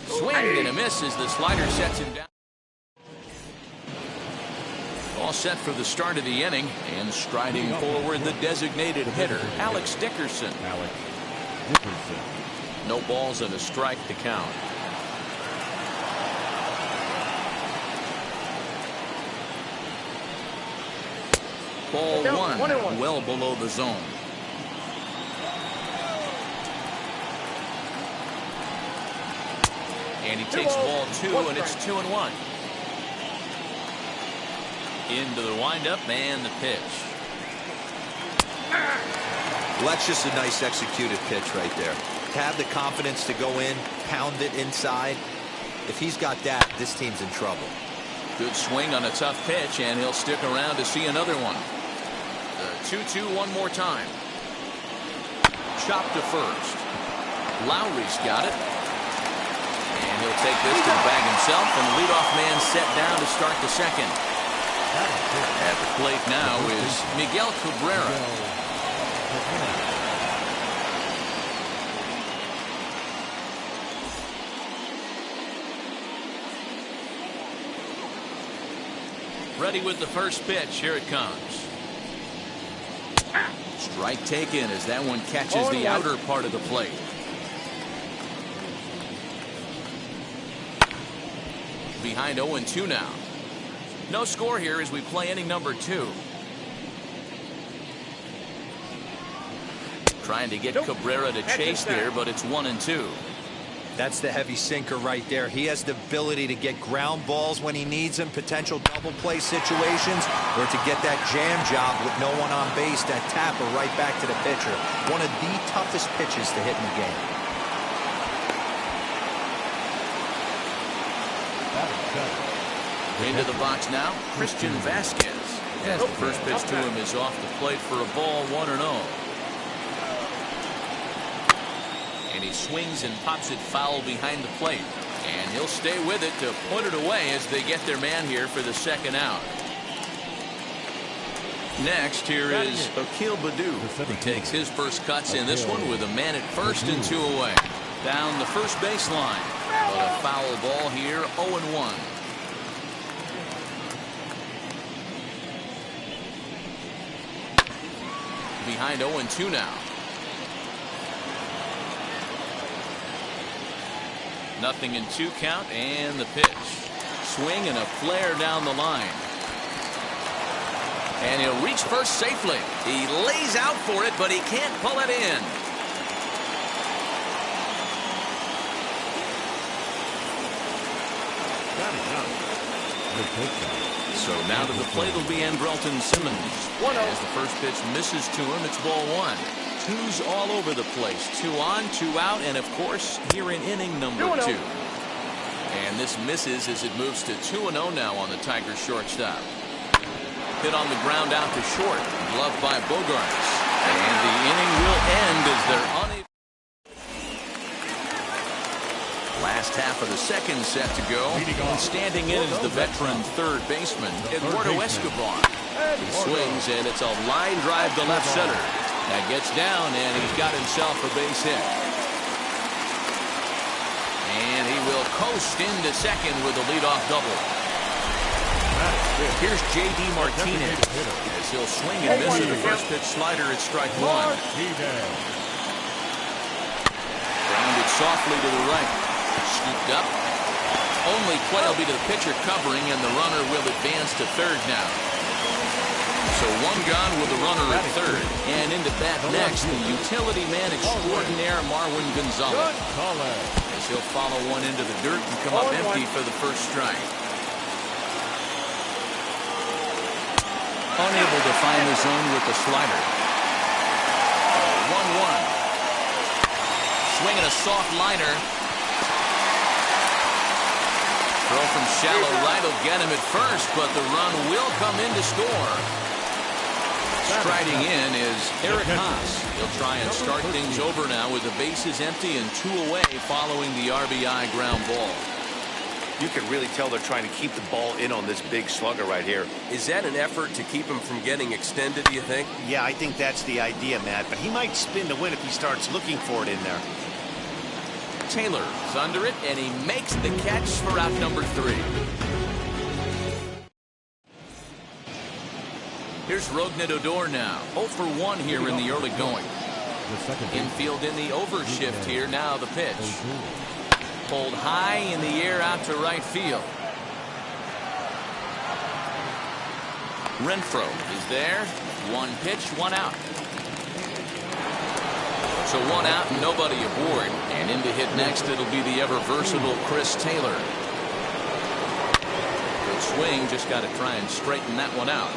Swing and a miss as the slider sets him down. All set for the start of the inning, and striding forward the designated hitter, Alex Dickerson. No balls and a strike to count. Ball 1, well below the zone. And he takes ball 2, and it's 2-1. Into the windup and the pitch. Well, that's just a nice executed pitch right there. To have the confidence to go in, pound it inside. If he's got that, this team's in trouble. Good swing on a tough pitch, and he'll stick around to see another one. The 2-2 one more time. Chop to first. Lowry's got it. And he'll take this to the bag himself, and the leadoff man set down to start the second. At the plate now is Miguel Cabrera. Ready with the first pitch. Here it comes. Strike taken as that one catches the outer part of the plate. Behind 0-2 now. No score here as we play inning number 2. Trying to get Cabrera to chase there, but it's 1-2. That's the heavy sinker right there. He has the ability to get ground balls when he needs them, potential double play situations, or to get that jam job with no one on base, that tapper right back to the pitcher. One of the toughest pitches to hit in the game. Into the box now, Christian Vasquez. Yes, the first pitch to him is off the plate for a ball, 1-0. And he swings and pops it foul behind the plate. And he'll stay with it to put it away as they get their man here for the second out. Next, here is Akil Baddoo. He takes his first cuts in this one with a man at first and 2 away. Down the first baseline. But a foul ball here, 0-1. Behind 0-2 now. 0-2 count and the pitch. Swing and a flare down the line. And he'll reach first safely. He lays out for it, but he can't pull it in. So now to the plate will be Andrelton Simmons. As the first pitch misses to him, it's ball one. Twos all over the place. 2 on, 2 out, and of course, here in inning number 2. And this misses as it moves to 2-0 now on the Tigers shortstop. Hit on the ground out to short. Gloved by Bogarts. And the inning will end as they're unable. Last half of the second set to go. And standing in is the veteran third baseman, Eduardo Escobar. He swings, and it's a line drive to left center. That gets down, and he's got himself a base hit. And he will coast into second with a leadoff double. Here's J.D. Martinez as he'll swing and miss at the first pitch slider at strike one. Grounded softly to the right. Scooped up. Only play will be to the pitcher covering, and the runner will advance to third now. So one gone with the runner at third. And into bat next, the utility man extraordinaire Marwin Gonzalez. As he'll follow one into the dirt and come up empty for the first strike. Unable to find the zone with the slider. 1-1. Swinging a soft liner. Throw from shallow right will get him at first, but the run will come in to score. Striding in is Eric Haas. He'll try and start things over now with the bases empty and 2 away following the RBI ground ball. You can really tell they're trying to keep the ball in on this big slugger right here. Is that an effort to keep him from getting extended, do you think? Yeah, I think that's the idea, Matt, but he might spin to win if he starts looking for it in there. Taylor is under it, and he makes the catch for out number 3. Here's Rougned Odor now. 0 for 1 here in the early going. Infield in the overshift here. Now the pitch. Pulled high in the air out to right field. Renfroe is there. 1 pitch, 1 out. So 1 out, nobody aboard. And in to hit next, it'll be the ever-versatile Chris Taylor. Good swing, just got to try and straighten that one out.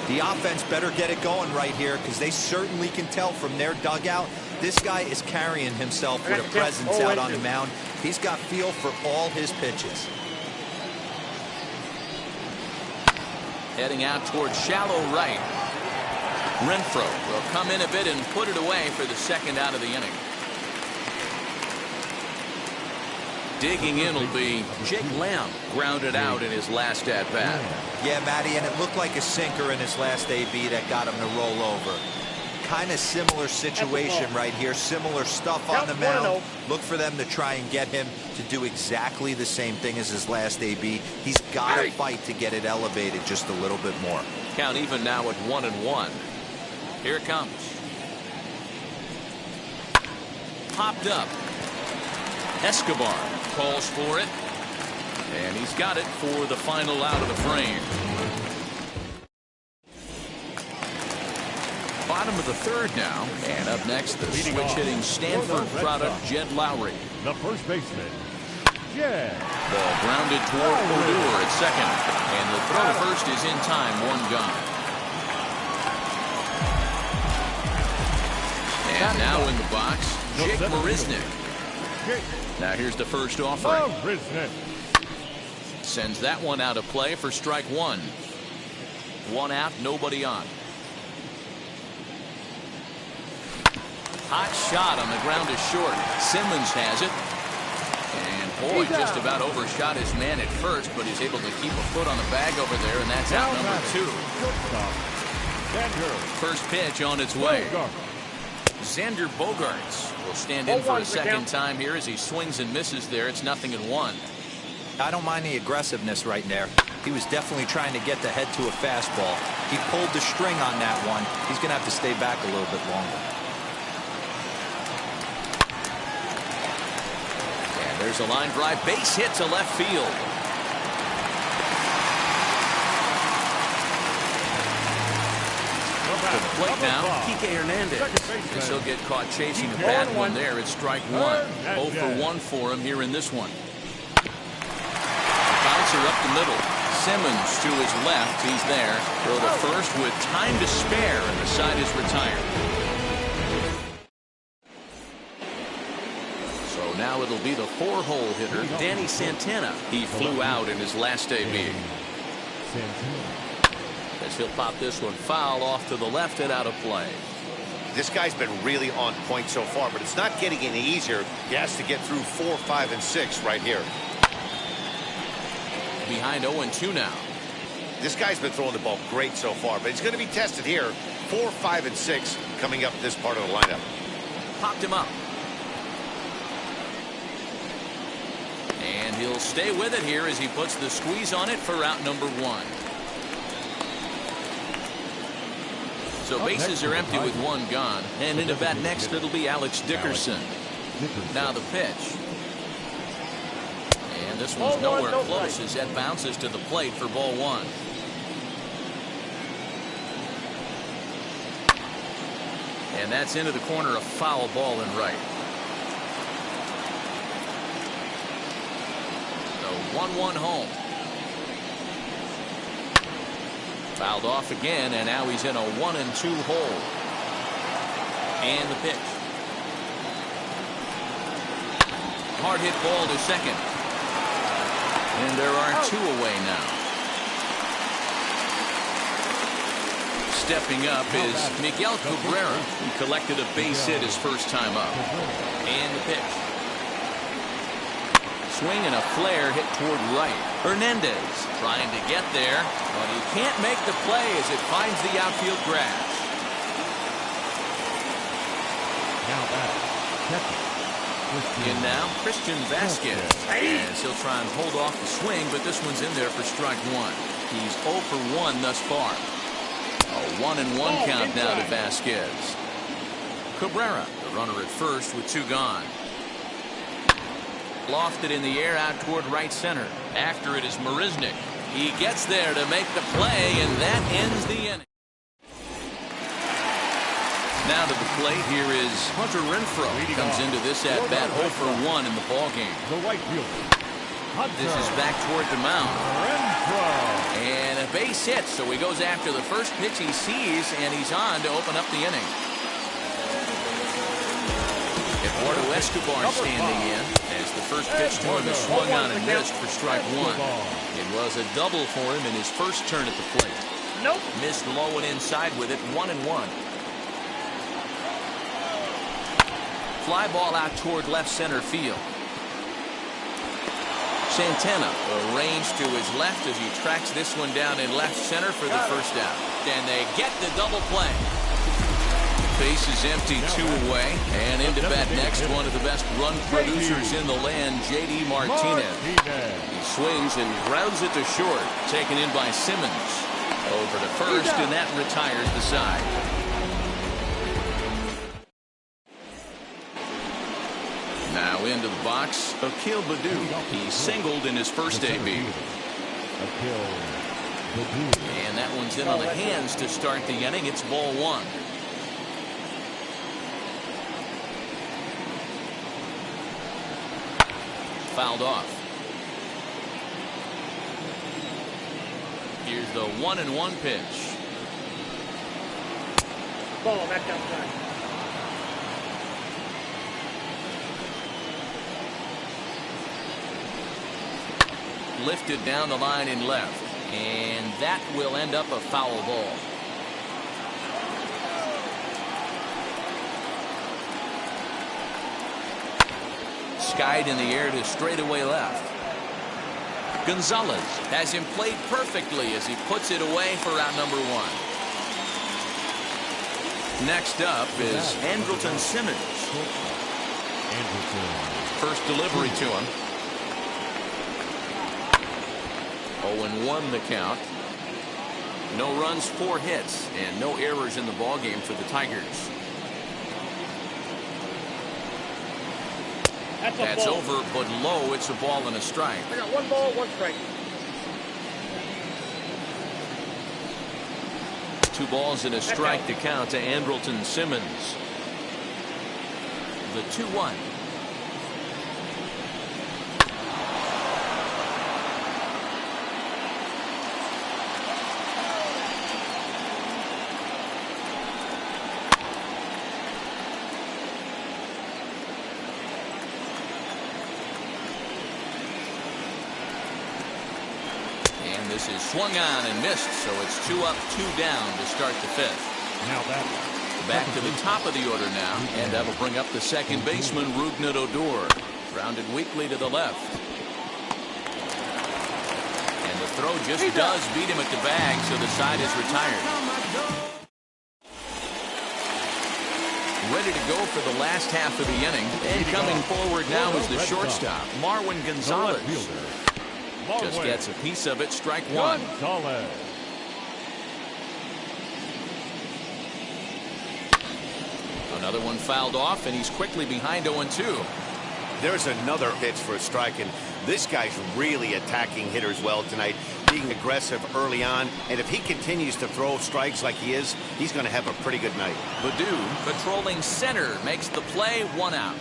The offense better get it going right here, because they certainly can tell from their dugout this guy is carrying himself with a presence out on the mound. He's got feel for all his pitches. Heading out towards shallow right. Renfroe will come in a bit and put it away for the second out of the inning. Digging in will be Jake Lamb, grounded out in his last at-bat. Yeah, Matty, and it looked like a sinker in his last AB that got him to roll over. Kind of similar situation right here. Similar stuff on the mound. Look for them to try and get him to do exactly the same thing as his last AB. He's got to fight to get it elevated just a little bit more. Count even now at 1-1. Here it comes. Popped up. Escobar calls for it. And he's got it for the final out of the frame. Bottom of the third now. And up next, the switch-hitting Stanford product, Jed Lowry. The first baseman, Jed. Ball grounded toward Odor at second. And the throw to first is in time, 1 gone. And now in the box, Jake Marisnick. Now here's the first offering. Sends that one out of play for strike 1. 1 out, nobody on. Hot shot on the ground is short. Simmons has it. And boy, just about overshot his man at first, but he's able to keep a foot on the bag over there, and that's out number 2. First pitch on its way. Xander Bogarts will stand in for a second time here as he swings and misses there. It's 0-1. I don't mind the aggressiveness right there. He was definitely trying to get the head to a fastball. He pulled the string on that one. He's going to have to stay back a little bit longer. And There's a line drive base hit to left field. To the plate now, Kike Hernandez. As he'll get caught chasing a bad one there. It's strike one. 0 for 1 for him here in this one. Bouncer up the middle. Simmons to his left. He's there. Throw to first with time to spare, and the side is retired. So now it'll be the 4-hole hitter, Danny Santana. He flew out in his last AB. As he'll pop this one foul off to the left and out of play. This guy's been really on point so far, but it's not getting any easier. He has to get through 4, 5, and 6 right here. Behind 0-2 now. This guy's been throwing the ball great so far, but he's going to be tested here. 4, 5, and 6 coming up this part of the lineup. Popped him up. And he'll stay with it here as he puts the squeeze on it for route number 1. So bases are empty with 1 gone. And into bat next, it'll be Alex Dickerson. Now the pitch. And this one's nowhere close as that bounces to the plate for ball 1. And that's into the corner, a foul ball and right. So 1-1 home. Fouled off again, and now he's in a 1-2 hole. And the pitch. Hard hit ball to second. And there are 2 away now. Stepping up is Miguel Cabrera, who collected a base hit his first time up. And the pitch. Swing and a flare hit toward right. Hernandez trying to get there, but he can't make the play as it finds the outfield grass. Now back. In now, Christian Vasquez. As he'll try and hold off the swing, but this one's in there for strike 1. He's 0 for 1 thus far. A 1-1 count now to Vasquez. Cabrera, the runner at first with 2 gone. Lofted in the air out toward right center. After it is Marisnik. He gets there to make the play, and that ends the inning. Now to the plate, here is Hunter Renfroe. Comes into this at-bat 0 for 1 in the ballgame. The right fielder. This is back toward the mound. And a base hit, so he goes after the first pitch he sees, and he's on to open up the inning. Eduardo Escobar standing in as the first pitch to him is swung on and missed for strike 1. It was a double for him in his first turn at the plate. Missed low and inside with it, 1-1. Fly ball out toward left center field. Santana arranged to his left as he tracks this one down in left center for the first out. And they get the double play. Base is empty, 2 away. And into bat next, one of the best run producers in the land, J.D. Martinez. He swings and grounds it to short. Taken in by Simmons. Over to first, and that retires the side. Now into the box, Akil Baddoo. He singled in his first AB. And that one's in on the hands to start the inning. It's ball 1. Fouled off. Here's the 1-1 pitch. Ball back outside. Lifted down the line in left, and that will end up a foul ball. Skied in the air to straightaway left. Gonzalez has him played perfectly as he puts it away for out number 1. Next up is Andrelton Simmons. First delivery to him. 0-1 the count. No runs, 4 hits, and no errors in the ballgame for the Tigers. That's over, but low. It's a ball and a strike. I got 1 ball, 1 strike. 2 balls and a strike to count to Andrelton Simmons. The 2-1. And this is swung on and missed, so it's 2 up, 2 down to start the 5th. Now that. Back to the top of the order now, and that'll bring up the second baseman, Rougned Odor. Grounded weakly to the left. And the throw just does beat him at the bag, so the side is retired. Ready to go for the last half of the inning. And coming forward now is the shortstop, Marwin Gonzalez. Just gets a piece of it, strike 1. Gonzalez. Another one fouled off, and he's quickly behind 0-2. There's another pitch for a strike, and this guy's really attacking hitters well tonight, being aggressive early on, and if he continues to throw strikes like he is, he's going to have a pretty good night. Baddoo, patrolling center, makes the play, 1 out.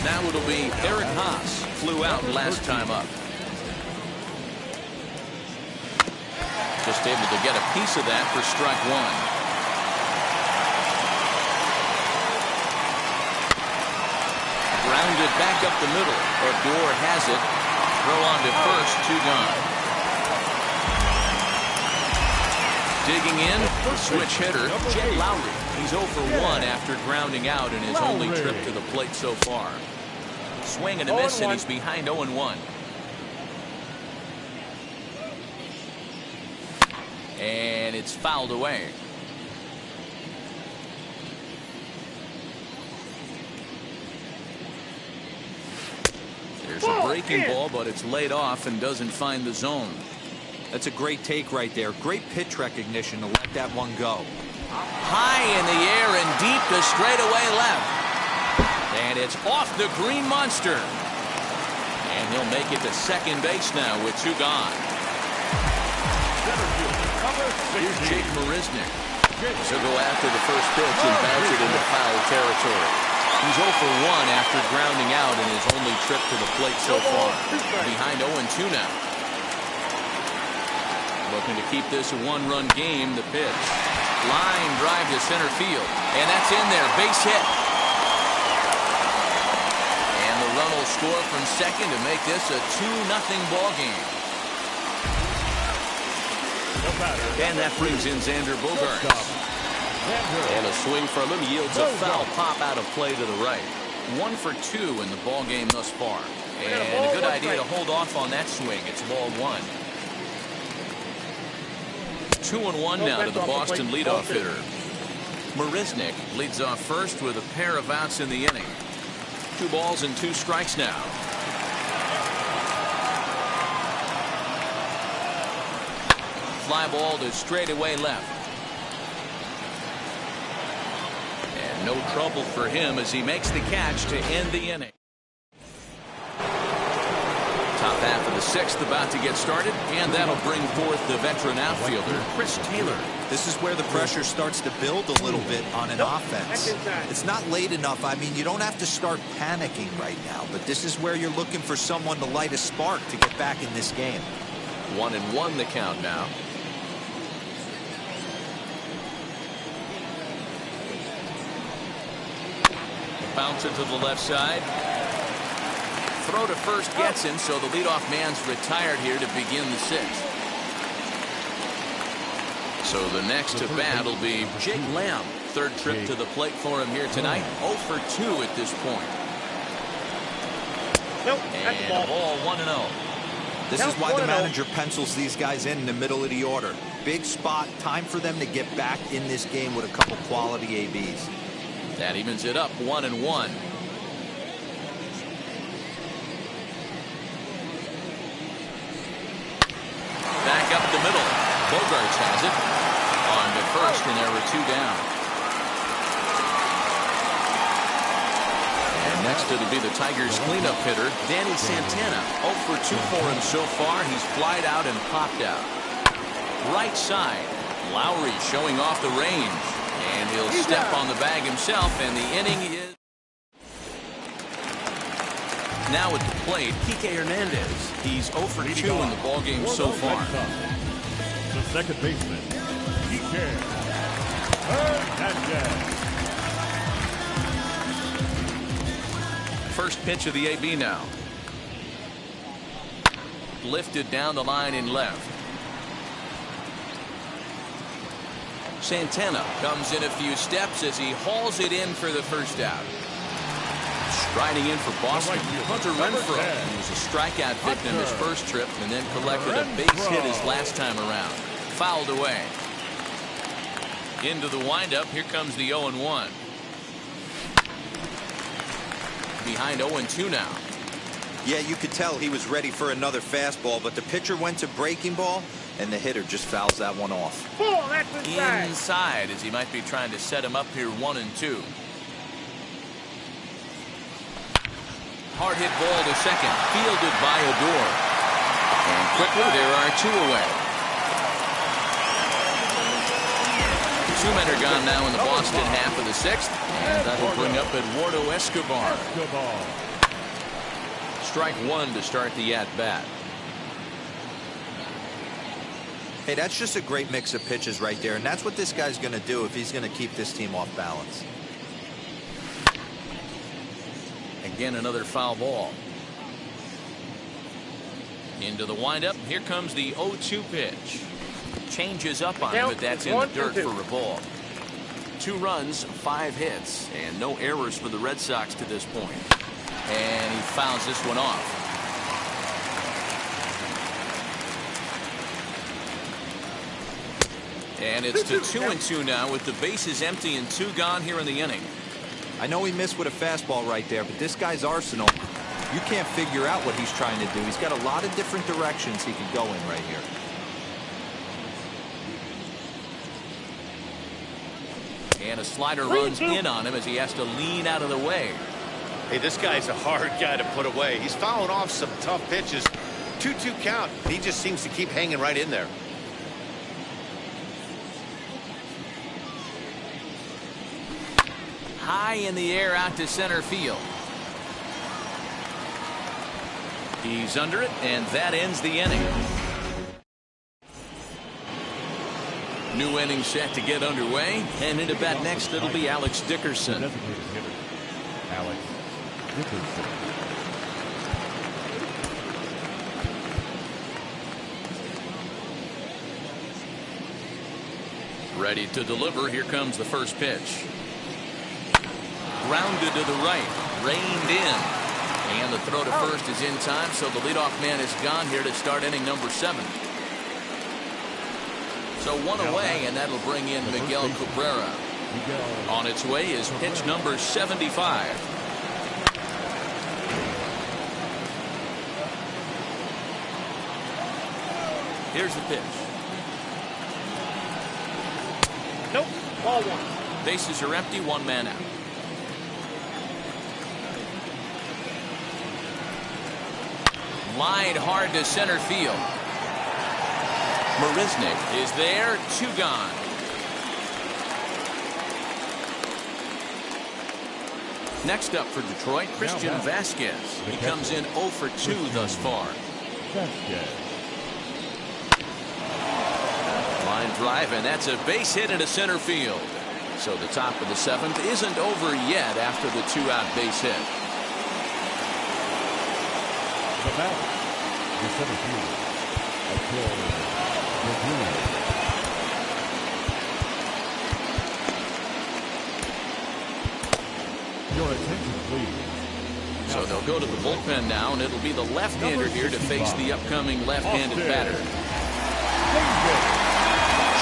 Now it'll be Eric Haas, flew out last time up. Just able to get a piece of that for strike 1. Grounded back up the middle. Odor has it. Throw on to first, 2 gone. Digging in, switch hitter, Jay Lowry. He's 0 for 1 after grounding out in his only trip to the plate so far. Swing and a miss, and he's behind 0-1. And it's fouled away. There's a breaking ball, but it's laid off and doesn't find the zone. That's a great take right there. Great pitch recognition to let that one go. High in the air and deep to straightaway left. And it's off the green monster. And he'll make it to second base now with 2 gone. Here's Jake Marisnick. He'll go after the first pitch and bounce it into foul territory. He's 0 for 1 after grounding out in his only trip to the plate so far. Behind 0-2 now. Looking to keep this a 1-run game. The pitch. Line drive to center field. And that's in there. Base hit. And the run will score from second to make this a 2-0 ball game. And that brings in Xander Bogaerts. And a swing from him yields a foul pop out of play to the right. 1 for 2 in the ball game thus far. And a good idea to hold off on that swing. It's ball 1. 2-1 now to the Boston leadoff hitter. Marisnick leads off first with a pair of outs in the inning. 2 balls and 2 strikes now. Fly ball to straightaway left. And no trouble for him as he makes the catch to end the inning. Top half of the 6th about to get started, and that'll bring forth the veteran outfielder, Chris Taylor. This is where the pressure starts to build a little bit on an offense. It's not late enough. I mean, you don't have to start panicking right now, but this is where you're looking for someone to light a spark to get back in this game. 1-1 the count now. Bouncer to the left side. Throw to first gets him, so the leadoff man's retired here to begin the 6th. So the next to bat will be Jake Lamb. 3rd trip to the plate for him here tonight. 0 for 2 at this point. And a ball 1-0. This is why the manager pencils these guys in the middle of the order. Big spot, time for them to get back in this game with a couple quality ABs. That evens it up 1-1. Back up the middle. Bogaerts has it. On to first, and there were 2 down. Next, it'll be the Tigers' cleanup hitter, Danny Santana. 0 for 2 for him so far. He's flied out and popped out. Right side, Lowry showing off the range. And he'll step on the bag himself, and the inning is... Now at the plate, Kike Hernandez. He's 0 for 2 in the ballgame so far. The second baseman, Kike Hernandez. First pitch of the AB now. Lifted down the line in left. Santana comes in a few steps as he hauls it in for the first out. Striding in for Boston, Hunter Renfroe. He was a strikeout victim his first trip and then collected a base hit his last time around. Fouled away. Into the windup, here comes the 0-1. Behind 0-2 now. Yeah, you could tell he was ready for another fastball, but the pitcher went to breaking ball, and the hitter just fouls that one off. Inside, as he might be trying to set him up here 1-2. Hard hit ball to second, fielded by Odor. And quickly, there are 2 away. 2 men are gone now in the Boston half of the 6th, and that'll bring up Eduardo Escobar. Strike 1 to start the at-bat. Hey, that's just a great mix of pitches right there, and that's what this guy's going to do if he's going to keep this team off balance. Again, another foul ball. Into the windup. Here comes the 0-2 pitch. Changes up on him, but that's in the dirt for a ball. 2 runs, 5 hits, and no errors for the Red Sox to this point. And he fouls this one off. And it's to 2-2 now with the bases empty and 2 gone here in the inning. I know he missed with a fastball right there, but this guy's arsenal, you can't figure out what he's trying to do. He's got a lot of different directions he could go in right here. And a slider runs in on him as he has to lean out of the way. Hey, this guy's a hard guy to put away. He's fouling off some tough pitches. 2-2 count. He just seems to keep hanging right in there. High in the air out to center field. He's under it, and that ends the inning. New inning set to get underway, and into bat next it'll be Alex Dickerson. Designated hitter, Alex Dickerson. Ready to deliver. Here comes the first pitch. Grounded to the right, reined in, and the throw to first is in time, so the leadoff man is gone here to start inning number 7. So 1 away, and that'll bring in Miguel Cabrera. On its way is pitch number 75. Here's the pitch. Nope, ball 1. Bases are empty, 1 man out. Lined hard to center field. Marisnik is there, 2 gone. Next up for Detroit, Christian Vasquez. He comes in 0 for 2 thus far. Line drive, and that's a base hit into center field. So the top of the 7th isn't over yet after the 2-out base hit. The batter, the center fielder, your attention, please. So they'll go to the bullpen now, and it'll be the left-hander here to face the upcoming left-handed batter.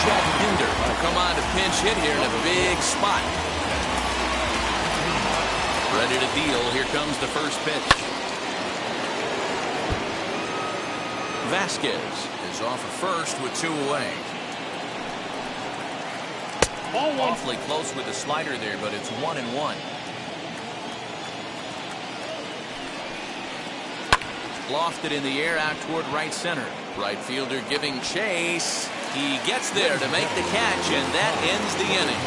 Chad Pinder will come on to pinch hit here in a big spot. Ready to deal. Here comes the first pitch. Vasquez is off at first with 2 away. Awfully close with the slider there, but it's 1-1. Lofted in the air out toward right center. Right fielder giving chase. He gets there to make the catch, and that ends the inning.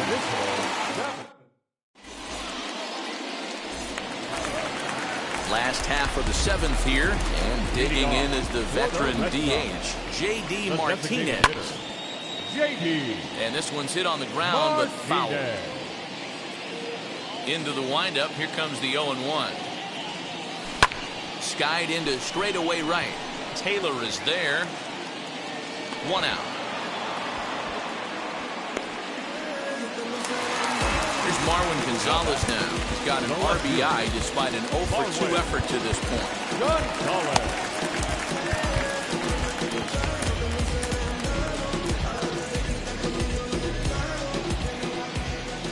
Last half of the seventh here, and digging in is the veteran DH, J.D. Martinez. And this one's hit on the ground, but foul. Into the windup, here comes the 0-1. Skied into straightaway right. Taylor is there. 1 out. Here's Marwin Gonzalez now. He's got an RBI despite an 0-for-2 effort to this point.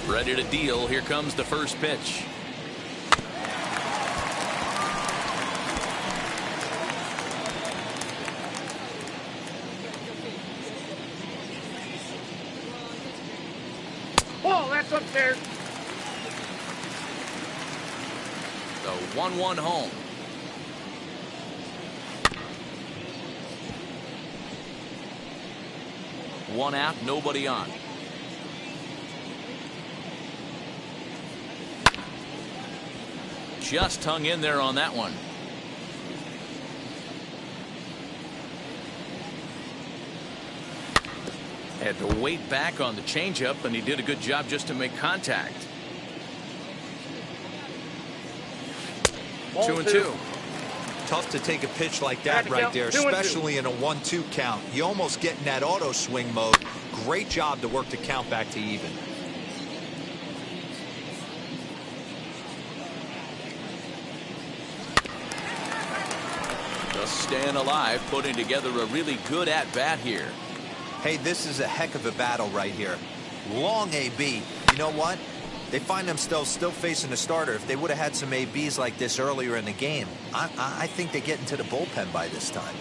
Ready to deal. Here comes the first pitch. Oh, that's upstairs. The 1-1 home. One out, nobody on. Just hung in there on that one. Had to wait back on the changeup, and he did a good job just to make contact. 2-2. Tough to take a pitch like that right there, especially in a 1-2 count. You almost get in that auto swing mode. Great job to work the count back to even. Just staying alive, putting together a really good at-bat here. Hey, this is a heck of a battle right here. Long AB. You know what? They find themselves still facing a starter. If they would have had some ABs like this earlier in the game, I think they get into the bullpen by this time.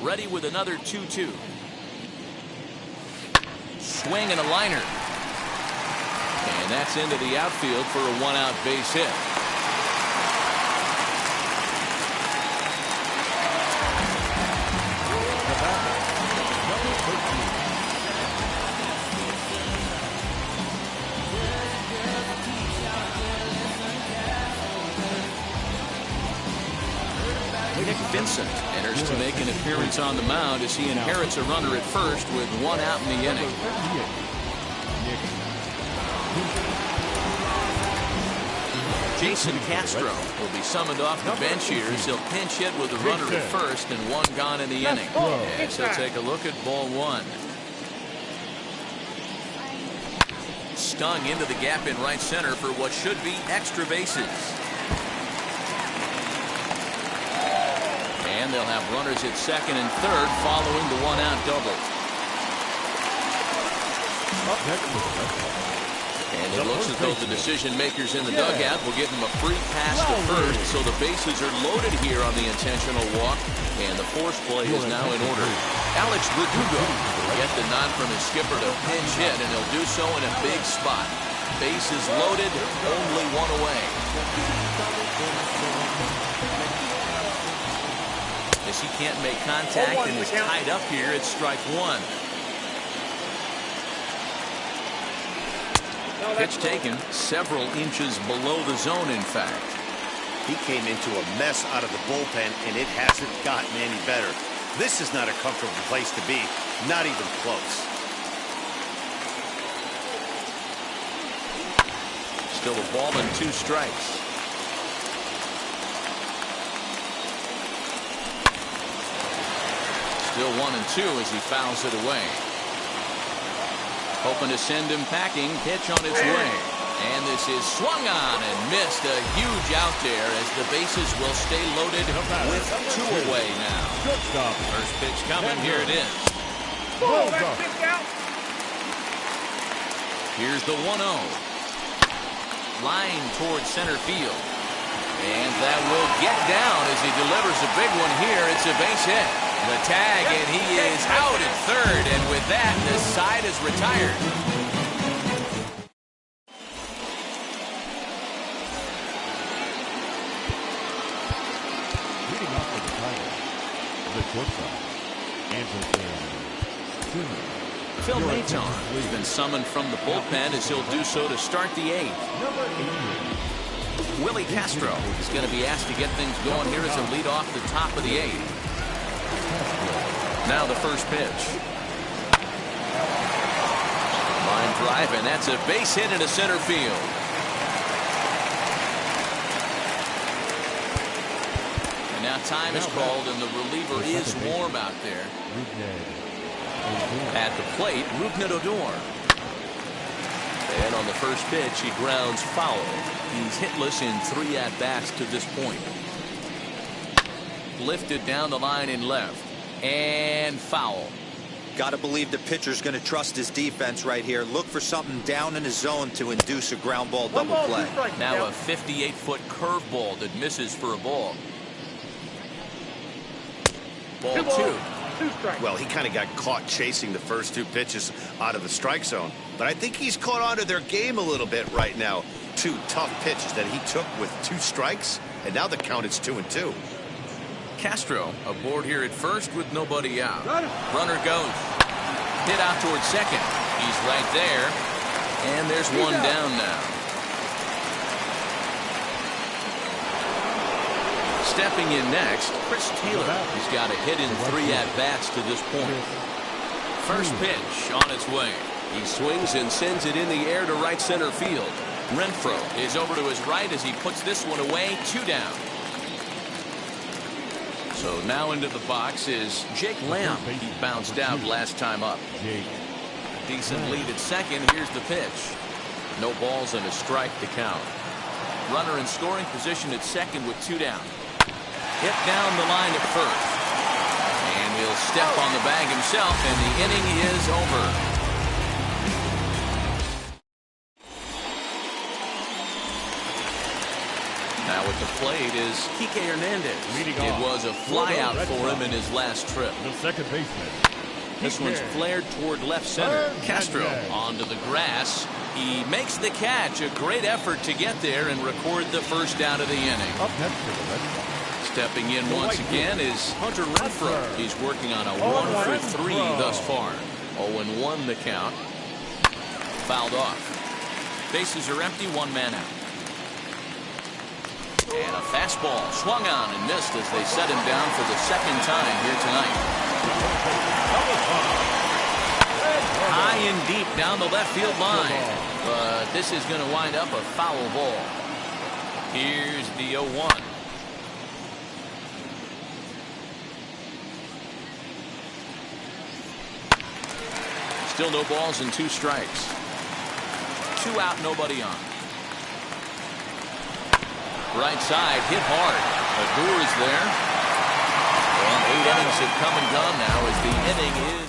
Ready with another 2-2. Swing and a liner. And that's into the outfield for a 1-out base hit. Nick Vincent enters to make an appearance on the mound as he inherits a runner at first with 1 out in the inning. Jason Castro will be summoned off the bench here as he'll pinch hit with a runner at first and 1 gone in the inning. As he'll take a look at ball 1. Stung into the gap in right center for what should be extra bases. And they'll have runners at second and third following the 1-out double. And it looks as though the decision makers in the dugout will give him a free pass to first, so the bases are loaded here on the intentional walk, and the force play is now in order. Alex Verdugo will get the nod from his skipper to pinch hit, and he'll do so in a big spot. Bases loaded, only 1 away. As he can't make contact and is tied up here, it's strike 1. Pitch taken several inches below the zone, in fact. He came into a mess out of the bullpen, and it hasn't gotten any better. This is not a comfortable place to be, not even close. Still a ball and 2 strikes. Still 1-2 as he fouls it away. Hoping to send him packing. Pitch on its way. And this is swung on and missed. A huge out there as the bases will stay loaded with 2 away now. First pitch coming. Here it is. Here's the 1-0. Line towards center field. And that will get down as he delivers a big one here. It's a base hit. The tag, and he is out at third, and with that, the side is retired. Phil Maton has been summoned from the bullpen as he'll do so to start the 8th. Willie Castro is going to be asked to get things going here as a lead off the top of the 8th. Now the first pitch. Line drive, and that's a base hit into center field. And now time is called, and the reliever is warm out there. At the plate, Rougned Odor. And on the first pitch, he grounds foul. He's hitless in 3 at-bats to this point. Lifted down the line in left. And foul. Got to believe the pitcher's going to trust his defense right here. Look for something down in his zone to induce a ground ball double play. Now a 58-foot curveball that misses for a ball. Ball 2. Well, he kind of got caught chasing the first 2 pitches out of the strike zone. But I think he's caught on to their game a little bit right now. 2 tough pitches that he took with 2 strikes, and now the count is 2-2. Castro aboard here at first with nobody out. Runner goes. Hit out towards second. He's right there. And there's one down now. Stepping in next, Chris Taylor. He's got a hit in 3 at-bats to this point. First pitch on its way. He swings and sends it in the air to right center field. Renfroe is over to his right as he puts this one away. 2 down. So now into the box is Jake Lamb. He bounced out last time up. Decent lead at second. Here's the pitch. No balls and a strike to count. Runner in scoring position at second with 2 down. Hit down the line at first. And he'll step on the bag himself, and the inning is over. Now at the plate is Kike Hernandez. It was a flyout for him in his last trip. The second baseman. This one's flared toward left center. Castro onto the grass. He makes the catch. A great effort to get there and record the first out of the inning. Up next for the Red Sox. Stepping in once again is Hunter Renfroe. He's working on a 1 for 3 thus far. 0-1 the count. Fouled off. Bases are empty, 1 man out. And a fastball swung on and missed as they set him down for the second time here tonight. High and deep down the left field line. But this is going to wind up a foul ball. Here's the 0-1. Still no balls and 2 strikes. 2 out, nobody on. Right side, hit hard. Odor is there. Well, 8 innings have come and gone now as the inning is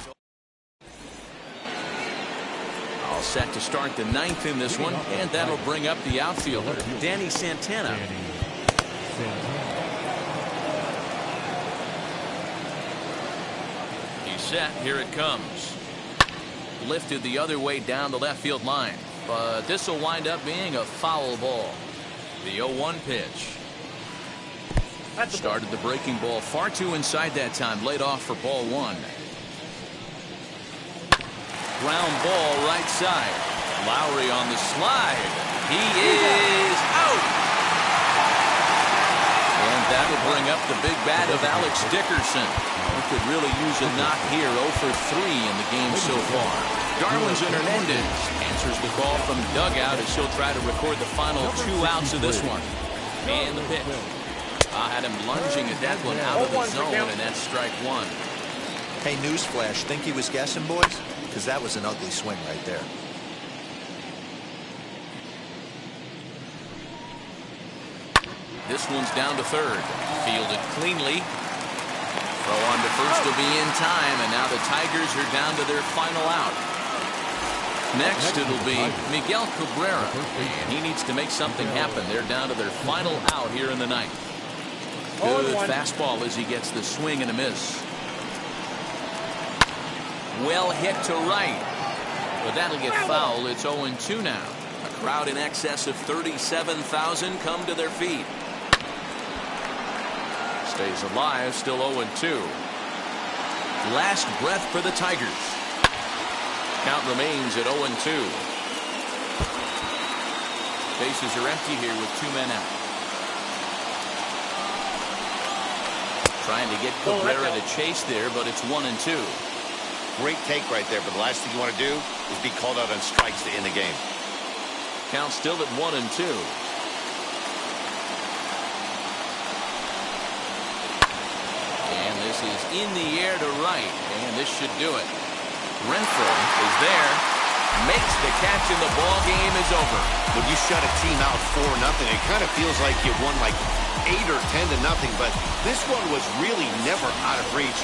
all set to start the 9th in this one, and that'll bring up the outfielder, Danny Santana. He's set, here it comes. Lifted the other way down the left field line, but this will wind up being a foul ball. The 0-1 pitch. Started the breaking ball far too inside that time. Laid off for ball 1. Ground ball right side. Lowry on the slide. He is out. And that'll bring up the big bat of Alex Dickerson. He could really use a knock here. 0 for 3 in the game so far. Darwinzon Hernandez answers the call from the dugout as he'll try to record the final 2 outs of this one. And the pitch. I had him lunging at that one out of the zone, and that's strike 1. Hey, newsflash, think he was guessing, boys? Because that was an ugly swing right there. This one's down to third. Fielded cleanly. Throw on to first will be in time, and now the Tigers are down to their final out. Next, it'll be Miguel Cabrera, and he needs to make something happen. They're down to their final out here in the 9th. Good fastball as he gets the swing and a miss. Well hit to right, but that'll get fouled. It's 0-2 now. A crowd in excess of 37,000 come to their feet. Stays alive, still 0-2. Last breath for the Tigers. Count remains at 0-2. Bases are empty here with 2 men out. Trying to get Cabrera to chase there, but it's 1-2. Great take right there, but the last thing you want to do is be called out on strikes to end the game. Count still at 1-2. And this is in the air to right, and this should do it. Renfroe is there, makes the catch, and the ball game is over. When you shut a team out 4-0, it kind of feels like you won like 8 or 10-0, but this one was really never out of reach.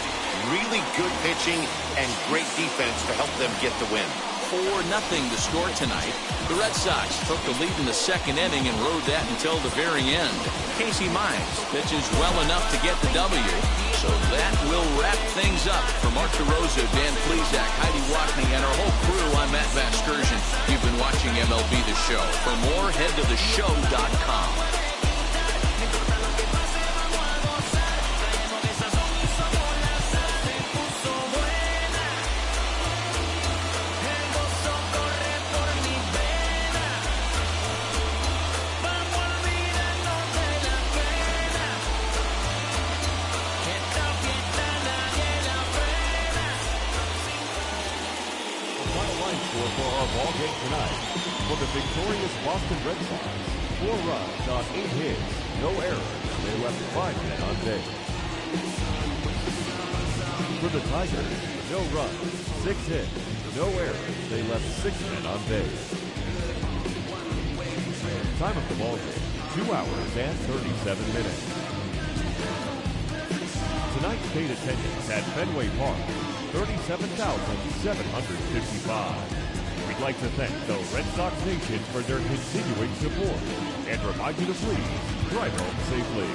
Really good pitching and great defense to help them get the win. 4-0 to score tonight. The Red Sox took the lead in the second inning and rode that until the very end. Casey Mize pitches well enough to get the W. So that will wrap things up. For Mark DeRosa, Dan Plesac, Heidi Watney, and our whole crew, I'm Matt Vasgersian. You've been watching MLB The Show. For more, head to theshow.com. For our ball game tonight, for the victorious Boston Red Sox, 4 runs on 8 hits, no errors. They left 5 men on base. For the Tigers, no runs, 6 hits, no errors. They left 6 men on base. Time of the ball game, 2 hours and 37 minutes. Tonight's paid attendance at Fenway Park, 37,755. We'd like to thank the Red Sox Nation for their continuing support and remind you to please drive home safely.